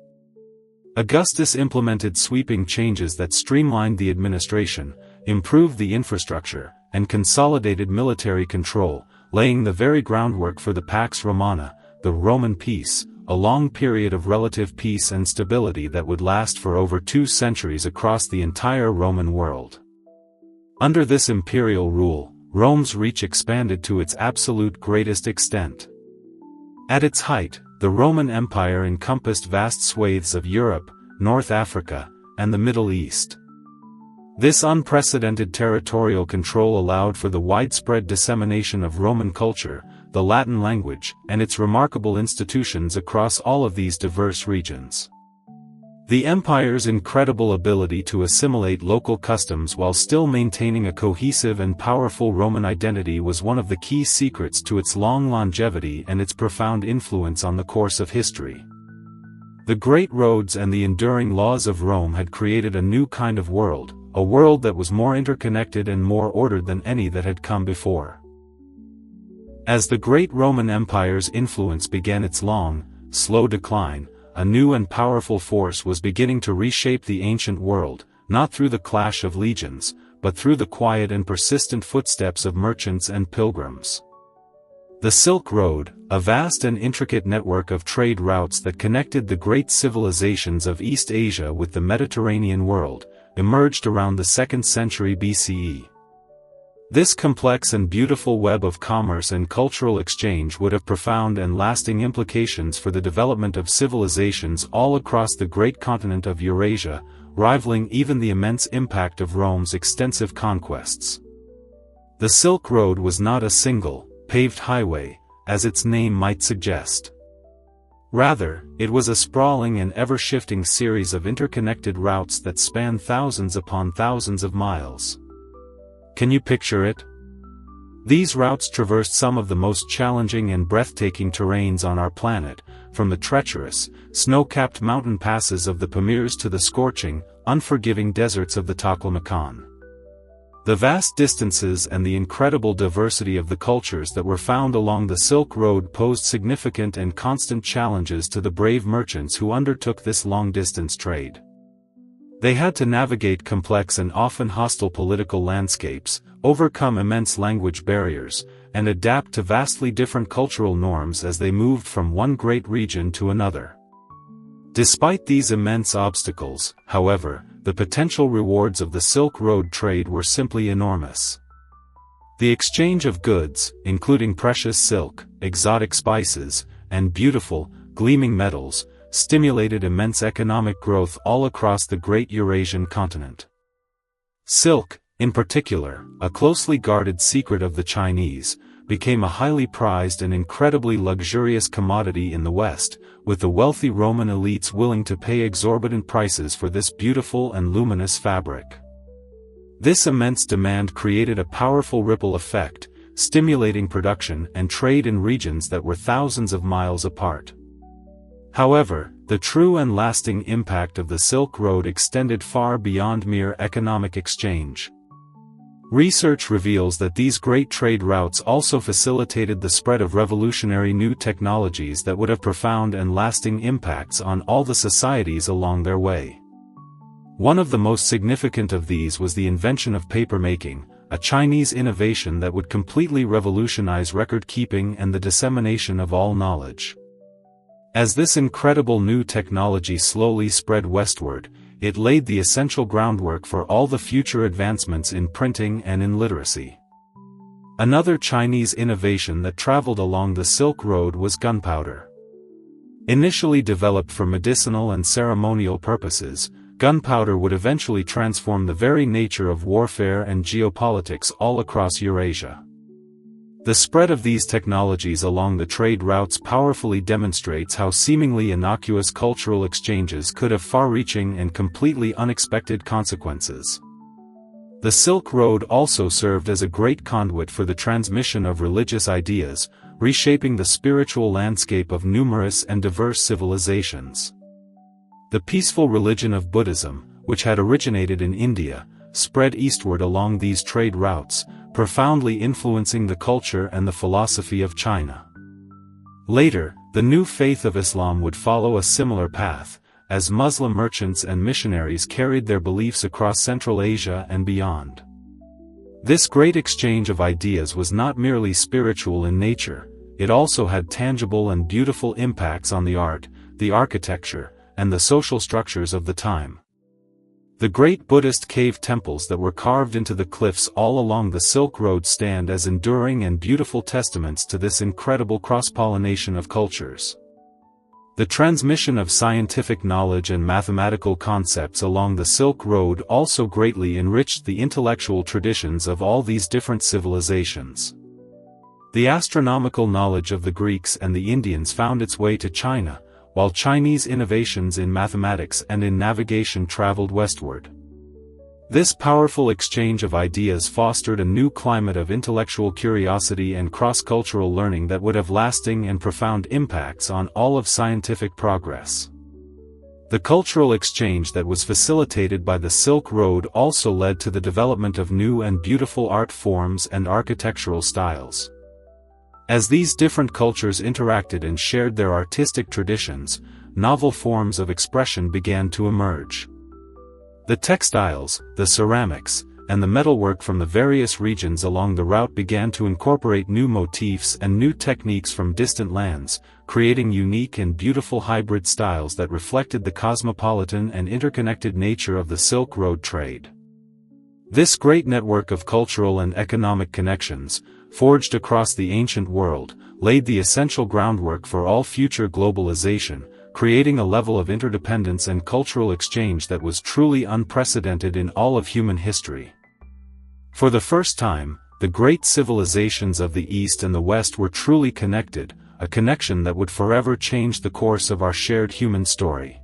Augustus implemented sweeping changes that streamlined the administration, improved the infrastructure, and consolidated military control, laying the very groundwork for the Pax Romana, the Roman peace, a long period of relative peace and stability that would last for over 2 centuries across the entire Roman world. Under this imperial rule, Rome's reach expanded to its absolute greatest extent. At its height, the Roman Empire encompassed vast swathes of Europe, North Africa, and the Middle East. This unprecedented territorial control allowed for the widespread dissemination of Roman culture, the Latin language, and its remarkable institutions across all of these diverse regions. The empire's incredible ability to assimilate local customs while still maintaining a cohesive and powerful Roman identity was one of the key secrets to its long longevity and its profound influence on the course of history. The great roads and the enduring laws of Rome had created a new kind of world, a world that was more interconnected and more ordered than any that had come before. As the great Roman Empire's influence began its long, slow decline, a new and powerful force was beginning to reshape the ancient world, not through the clash of legions, but through the quiet and persistent footsteps of merchants and pilgrims. The Silk Road, a vast and intricate network of trade routes that connected the great civilizations of East Asia with the Mediterranean world, emerged around the 2nd century BCE. This complex and beautiful web of commerce and cultural exchange would have profound and lasting implications for the development of civilizations all across the great continent of Eurasia, rivaling even the immense impact of Rome's extensive conquests. The Silk Road was not a single, paved highway, as its name might suggest. Rather, it was a sprawling and ever-shifting series of interconnected routes that spanned thousands upon thousands of miles. Can you picture it? These routes traversed some of the most challenging and breathtaking terrains on our planet, from the treacherous, snow-capped mountain passes of the Pamirs to the scorching, unforgiving deserts of the Taklamakan. The vast distances and the incredible diversity of the cultures that were found along the Silk Road posed significant and constant challenges to the brave merchants who undertook this long-distance trade. They had to navigate complex and often hostile political landscapes, overcome immense language barriers, and adapt to vastly different cultural norms as they moved from one great region to another. Despite these immense obstacles, however, the potential rewards of the Silk Road trade were simply enormous. The exchange of goods, including precious silk, exotic spices, and beautiful, gleaming metals, stimulated immense economic growth all across the great Eurasian continent. Silk, in particular, a closely guarded secret of the Chinese, became a highly prized and incredibly luxurious commodity in the West, with the wealthy Roman elites willing to pay exorbitant prices for this beautiful and luminous fabric. This immense demand created a powerful ripple effect, stimulating production and trade in regions that were thousands of miles apart. However, the true and lasting impact of the Silk Road extended far beyond mere economic exchange. Research reveals that these great trade routes also facilitated the spread of revolutionary new technologies that would have profound and lasting impacts on all the societies along their way. One of the most significant of these was the invention of papermaking, a Chinese innovation that would completely revolutionize record-keeping and the dissemination of all knowledge. As this incredible new technology slowly spread westward, it laid the essential groundwork for all the future advancements in printing and in literacy. Another Chinese innovation that traveled along the Silk Road was gunpowder. Initially developed for medicinal and ceremonial purposes, gunpowder would eventually transform the very nature of warfare and geopolitics all across Eurasia. The spread of these technologies along the trade routes powerfully demonstrates how seemingly innocuous cultural exchanges could have far-reaching and completely unexpected consequences. The Silk Road also served as a great conduit for the transmission of religious ideas, reshaping the spiritual landscape of numerous and diverse civilizations. The peaceful religion of Buddhism, which had originated in India, spread eastward along these trade routes, profoundly influencing the culture and the philosophy of China. Later, the new faith of Islam would follow a similar path, as Muslim merchants and missionaries carried their beliefs across Central Asia and beyond. This great exchange of ideas was not merely spiritual in nature, it also had tangible and beautiful impacts on the art, the architecture, and the social structures of the time. The great Buddhist cave temples that were carved into the cliffs all along the Silk Road stand as enduring and beautiful testaments to this incredible cross-pollination of cultures. The transmission of scientific knowledge and mathematical concepts along the Silk Road also greatly enriched the intellectual traditions of all these different civilizations. The astronomical knowledge of the Greeks and the Indians found its way to China, while Chinese innovations in mathematics and in navigation traveled westward. This powerful exchange of ideas fostered a new climate of intellectual curiosity and cross-cultural learning that would have lasting and profound impacts on all of scientific progress. The cultural exchange that was facilitated by the Silk Road also led to the development of new and beautiful art forms and architectural styles. As these different cultures interacted and shared their artistic traditions, novel forms of expression began to emerge. The textiles, the ceramics, and the metalwork from the various regions along the route began to incorporate new motifs and new techniques from distant lands, creating unique and beautiful hybrid styles that reflected the cosmopolitan and interconnected nature of the Silk Road trade. This great network of cultural and economic connections, forged across the ancient world, laid the essential groundwork for all future globalization, creating a level of interdependence and cultural exchange that was truly unprecedented in all of human history. For the first time, the great civilizations of the East and the West were truly connected, a connection that would forever change the course of our shared human story.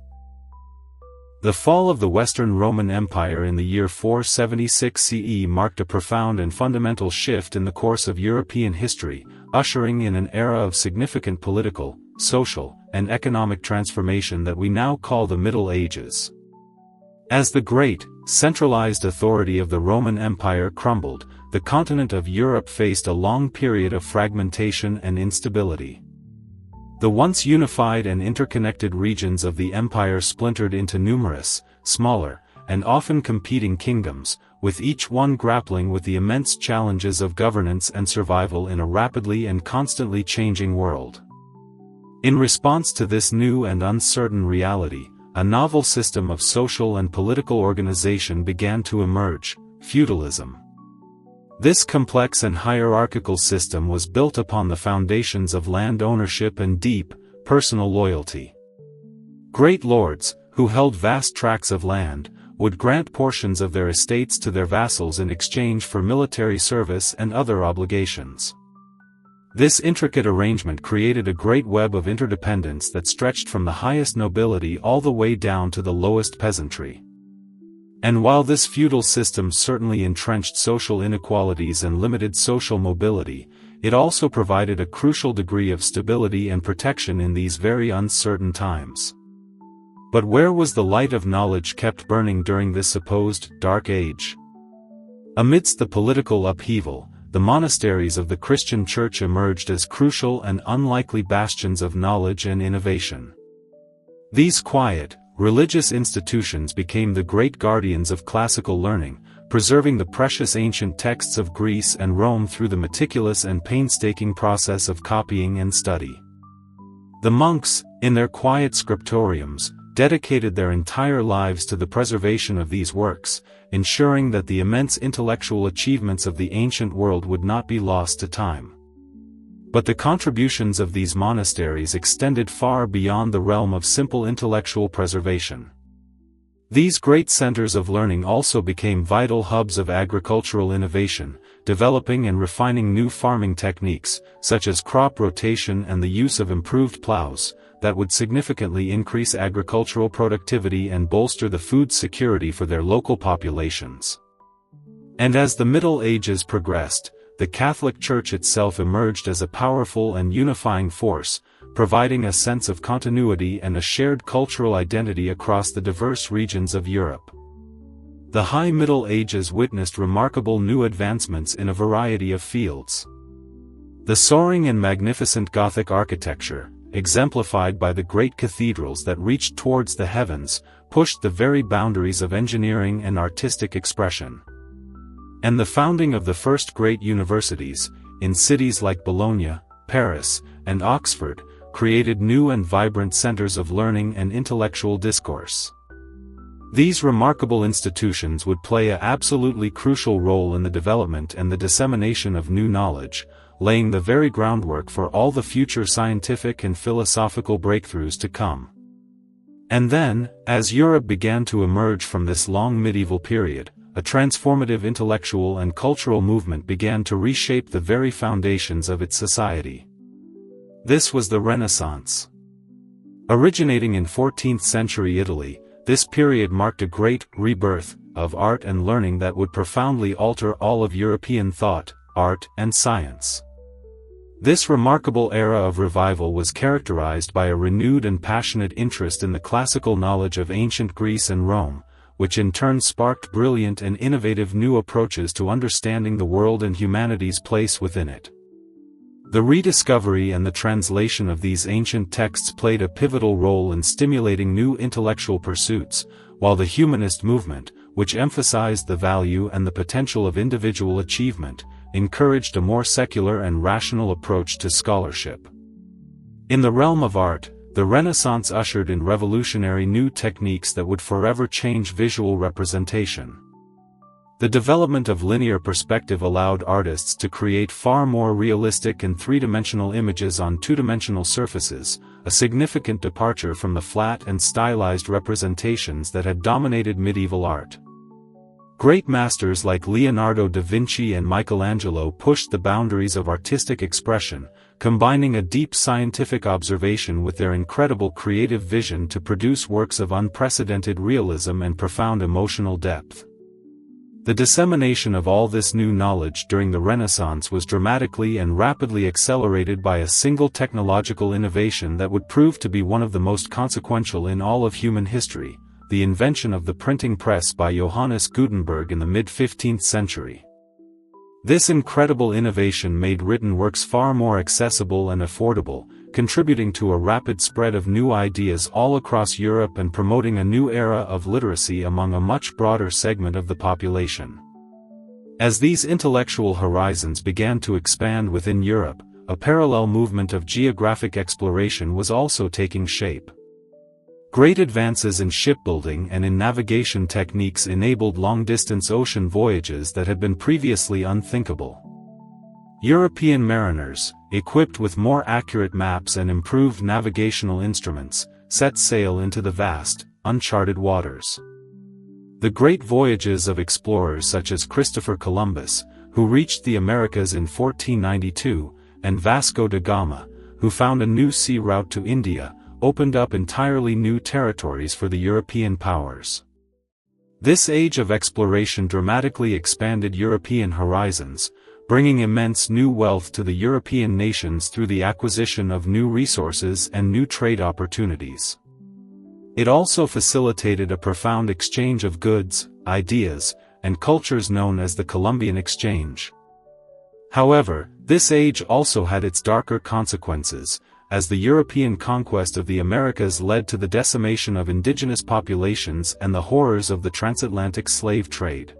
The fall of the Western Roman Empire in the year 476 CE marked a profound and fundamental shift in the course of European history, ushering in an era of significant political, social, and economic transformation that we now call the Middle Ages. As the great, centralized authority of the Roman Empire crumbled, the continent of Europe faced a long period of fragmentation and instability. The once unified and interconnected regions of the empire splintered into numerous, smaller, and often competing kingdoms, with each one grappling with the immense challenges of governance and survival in a rapidly and constantly changing world. In response to this new and uncertain reality, a novel system of social and political organization began to emerge: feudalism. This complex and hierarchical system was built upon the foundations of land ownership and deep, personal loyalty. Great lords, who held vast tracts of land, would grant portions of their estates to their vassals in exchange for military service and other obligations. This intricate arrangement created a great web of interdependence that stretched from the highest nobility all the way down to the lowest peasantry. And while this feudal system certainly entrenched social inequalities and limited social mobility, it also provided a crucial degree of stability and protection in these very uncertain times. But where was the light of knowledge kept burning during this supposed dark age? Amidst the political upheaval, the monasteries of the Christian Church emerged as crucial and unlikely bastions of knowledge and innovation. These quiet, religious institutions became the great guardians of classical learning, preserving the precious ancient texts of Greece and Rome through the meticulous and painstaking process of copying and study. The monks, in their quiet scriptoriums, dedicated their entire lives to the preservation of these works, ensuring that the immense intellectual achievements of the ancient world would not be lost to time. But the contributions of these monasteries extended far beyond the realm of simple intellectual preservation. These great centers of learning also became vital hubs of agricultural innovation, developing and refining new farming techniques, such as crop rotation and the use of improved plows, that would significantly increase agricultural productivity and bolster the food security for their local populations. And as the Middle Ages progressed, the Catholic Church itself emerged as a powerful and unifying force, providing a sense of continuity and a shared cultural identity across the diverse regions of Europe. The High Middle Ages witnessed remarkable new advancements in a variety of fields. The soaring and magnificent Gothic architecture, exemplified by the great cathedrals that reached towards the heavens, pushed the very boundaries of engineering and artistic expression. And the founding of the first great universities, in cities like Bologna, Paris, and Oxford, created new and vibrant centers of learning and intellectual discourse. These remarkable institutions would play an absolutely crucial role in the development and the dissemination of new knowledge, laying the very groundwork for all the future scientific and philosophical breakthroughs to come. And then, as Europe began to emerge from this long medieval period, a transformative intellectual and cultural movement began to reshape the very foundations of its society. This was the Renaissance. Originating in 14th century Italy, this period marked a great rebirth of art and learning that would profoundly alter all of European thought, art, and science. This remarkable era of revival was characterized by a renewed and passionate interest in the classical knowledge of ancient Greece and Rome, which in turn sparked brilliant and innovative new approaches to understanding the world and humanity's place within it. The rediscovery and the translation of these ancient texts played a pivotal role in stimulating new intellectual pursuits, while the humanist movement, which emphasized the value and the potential of individual achievement, encouraged a more secular and rational approach to scholarship. In the realm of art, the Renaissance ushered in revolutionary new techniques that would forever change visual representation. The development of linear perspective allowed artists to create far more realistic and three-dimensional images on two-dimensional surfaces, a significant departure from the flat and stylized representations that had dominated medieval art. Great masters like Leonardo da Vinci and Michelangelo pushed the boundaries of artistic expression, combining a deep scientific observation with their incredible creative vision to produce works of unprecedented realism and profound emotional depth. The dissemination of all this new knowledge during the Renaissance was dramatically and rapidly accelerated by a single technological innovation that would prove to be one of the most consequential in all of human history: the invention of the printing press by Johannes Gutenberg in the mid-15th century. This incredible innovation made written works far more accessible and affordable, contributing to a rapid spread of new ideas all across Europe and promoting a new era of literacy among a much broader segment of the population. As these intellectual horizons began to expand within Europe, a parallel movement of geographic exploration was also taking shape. Great advances in shipbuilding and in navigation techniques enabled long-distance ocean voyages that had been previously unthinkable. European mariners, equipped with more accurate maps and improved navigational instruments, set sail into the vast, uncharted waters. The great voyages of explorers such as Christopher Columbus, who reached the Americas in 1492, and Vasco da Gama, who found a new sea route to India, opened up entirely new territories for the European powers. This age of exploration dramatically expanded European horizons, bringing immense new wealth to the European nations through the acquisition of new resources and new trade opportunities. It also facilitated a profound exchange of goods, ideas, and cultures known as the Columbian Exchange. However, this age also had its darker consequences, as the European conquest of the Americas led to the decimation of indigenous populations and the horrors of the transatlantic slave trade.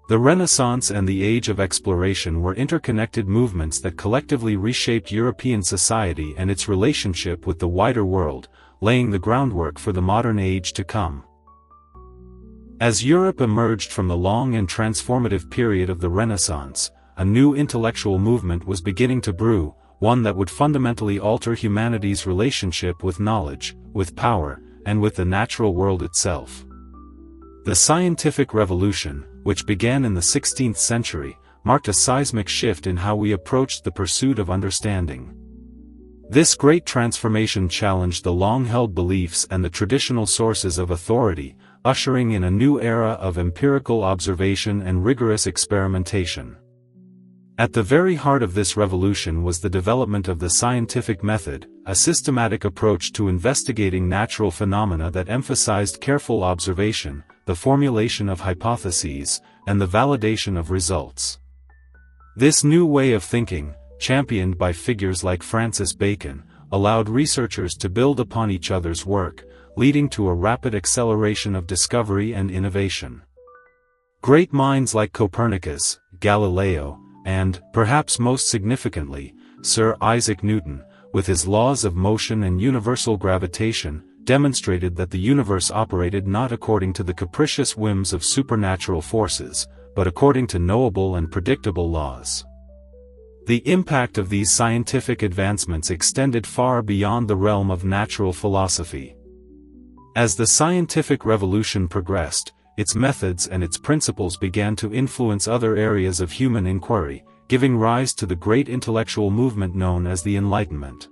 The Renaissance and the Age of Exploration were interconnected movements that collectively reshaped European society and its relationship with the wider world, laying the groundwork for the modern age to come. As Europe emerged from the long and transformative period of the Renaissance, a new intellectual movement was beginning to brew, one that would fundamentally alter humanity's relationship with knowledge, with power, and with the natural world itself. The scientific revolution, which began in the 16th century, marked a seismic shift in how we approached the pursuit of understanding. This great transformation challenged the long-held beliefs and the traditional sources of authority, ushering in a new era of empirical observation and rigorous experimentation. At the very heart of this revolution was the development of the scientific method, a systematic approach to investigating natural phenomena that emphasized careful observation, the formulation of hypotheses, and the validation of results. This new way of thinking, championed by figures like Francis Bacon, allowed researchers to build upon each other's work, leading to a rapid acceleration of discovery and innovation. Great minds like Copernicus, Galileo, and, perhaps most significantly, Sir Isaac Newton, with his laws of motion and universal gravitation, demonstrated that the universe operated not according to the capricious whims of supernatural forces, but according to knowable and predictable laws. The impact of these scientific advancements extended far beyond the realm of natural philosophy. As the scientific revolution progressed, its methods and its principles began to influence other areas of human inquiry, giving rise to the great intellectual movement known as the Enlightenment.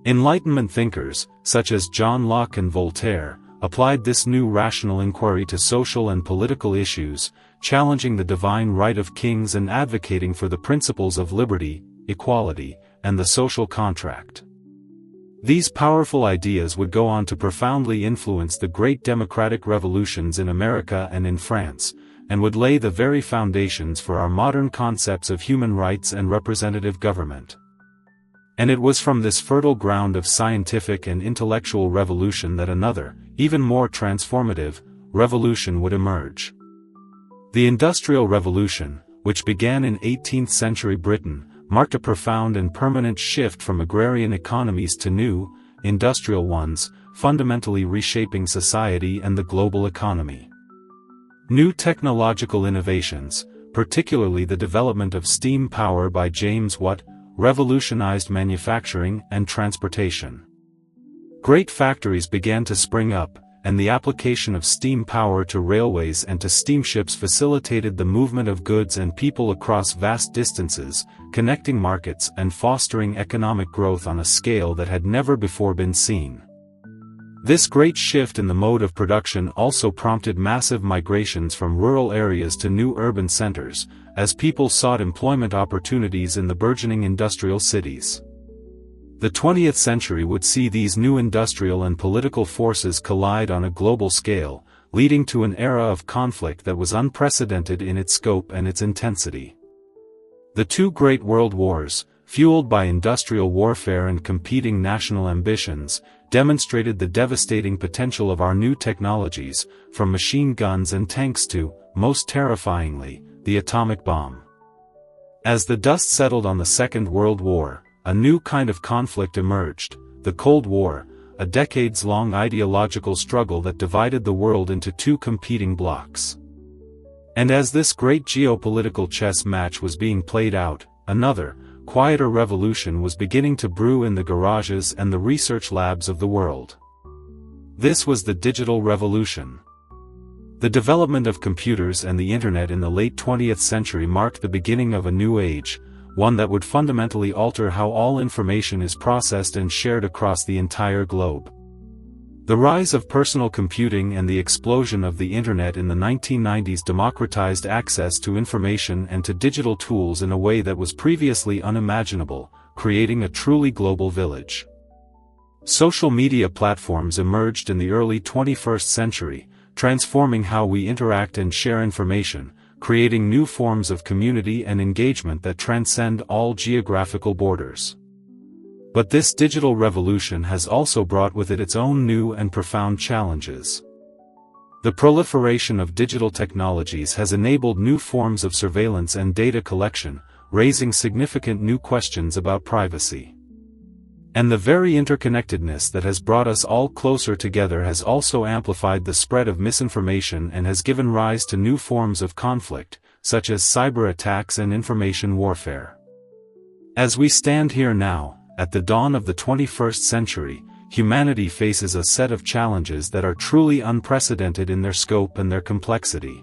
Enlightenment thinkers, such as John Locke and Voltaire, applied this new rational inquiry to social and political issues, challenging the divine right of kings and advocating for the principles of liberty, equality, and the social contract. These powerful ideas would go on to profoundly influence the great democratic revolutions in America and in France, and would lay the very foundations for our modern concepts of human rights and representative government. And it was from this fertile ground of scientific and intellectual revolution that another, even more transformative, revolution would emerge. The Industrial Revolution, which began in 18th-century Britain, marked a profound and permanent shift from agrarian economies to new, industrial ones, fundamentally reshaping society and the global economy. New technological innovations, particularly the development of steam power by James Watt, revolutionized manufacturing and transportation. Great factories began to spring up, and the application of steam power to railways and to steamships facilitated the movement of goods and people across vast distances, connecting markets and fostering economic growth on a scale that had never before been seen. This great shift in the mode of production also prompted massive migrations from rural areas to new urban centers, as people sought employment opportunities in the burgeoning industrial cities. The 20th century would see these new industrial and political forces collide on a global scale, leading to an era of conflict that was unprecedented in its scope and its intensity. The two great world wars, fueled by industrial warfare and competing national ambitions, demonstrated the devastating potential of our new technologies, from machine guns and tanks to, most terrifyingly, the atomic bomb. As the dust settled on the Second World War, a new kind of conflict emerged, the Cold War, a decades-long ideological struggle that divided the world into two competing blocks. And as this great geopolitical chess match was being played out, another, quieter revolution was beginning to brew in the garages and the research labs of the world. This was the digital revolution. The development of computers and the internet in the late 20th century marked the beginning of a new age, one that would fundamentally alter how all information is processed and shared across the entire globe. The rise of personal computing and the explosion of the internet in the 1990s democratized access to information and to digital tools in a way that was previously unimaginable, creating a truly global village. Social media platforms emerged in the early 21st century, transforming how we interact and share information, creating new forms of community and engagement that transcend all geographical borders. But this digital revolution has also brought with it its own new and profound challenges. The proliferation of digital technologies has enabled new forms of surveillance and data collection, raising significant new questions about privacy. And the very interconnectedness that has brought us all closer together has also amplified the spread of misinformation and has given rise to new forms of conflict, such as cyber attacks and information warfare. As we stand here now, at the dawn of the 21st century, humanity faces a set of challenges that are truly unprecedented in their scope and their complexity.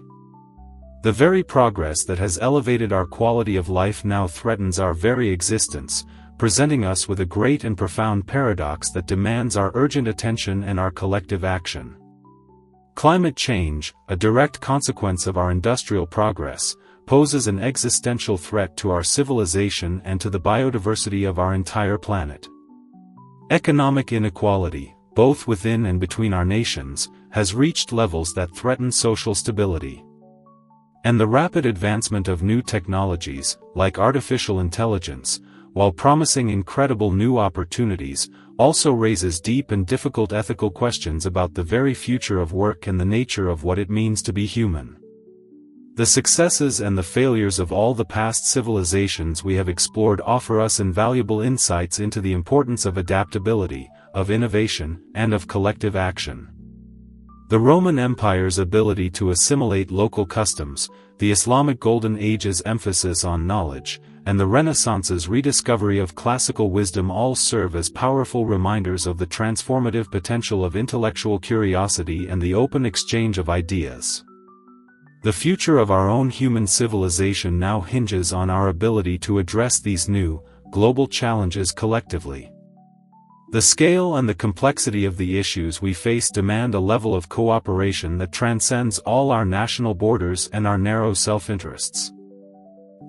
The very progress that has elevated our quality of life now threatens our very existence, presenting us with a great and profound paradox that demands our urgent attention and our collective action. Climate change, a direct consequence of our industrial progress, poses an existential threat to our civilization and to the biodiversity of our entire planet. Economic inequality, both within and between our nations, has reached levels that threaten social stability. And the rapid advancement of new technologies, like artificial intelligence, while promising incredible new opportunities, also raises deep and difficult ethical questions about the very future of work and the nature of what it means to be human. The successes and the failures of all the past civilizations we have explored offer us invaluable insights into the importance of adaptability, of innovation, and of collective action. The Roman Empire's ability to assimilate local customs, the Islamic Golden Age's emphasis on knowledge, and the Renaissance's rediscovery of classical wisdom all serve as powerful reminders of the transformative potential of intellectual curiosity and the open exchange of ideas. The future of our own human civilization now hinges on our ability to address these new, global challenges collectively. The scale and the complexity of the issues we face demand a level of cooperation that transcends all our national borders and our narrow self-interests.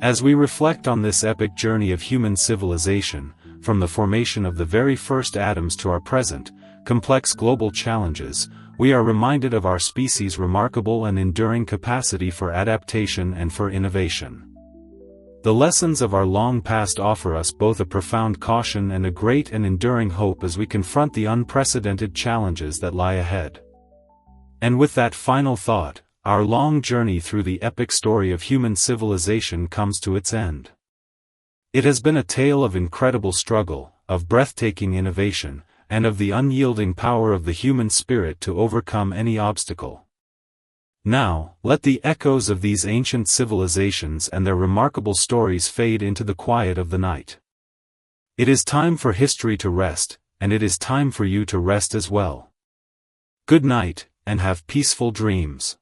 As we reflect on this epic journey of human civilization, from the formation of the very first atoms to our present, complex global challenges, we are reminded of our species' remarkable and enduring capacity for adaptation and for innovation. The lessons of our long past offer us both a profound caution and a great and enduring hope as we confront the unprecedented challenges that lie ahead. And with that final thought, our long journey through the epic story of human civilization comes to its end. It has been a tale of incredible struggle, of breathtaking innovation, and of the unyielding power of the human spirit to overcome any obstacle. Now, let the echoes of these ancient civilizations and their remarkable stories fade into the quiet of the night. It is time for history to rest, and it is time for you to rest as well. Good night, and have peaceful dreams.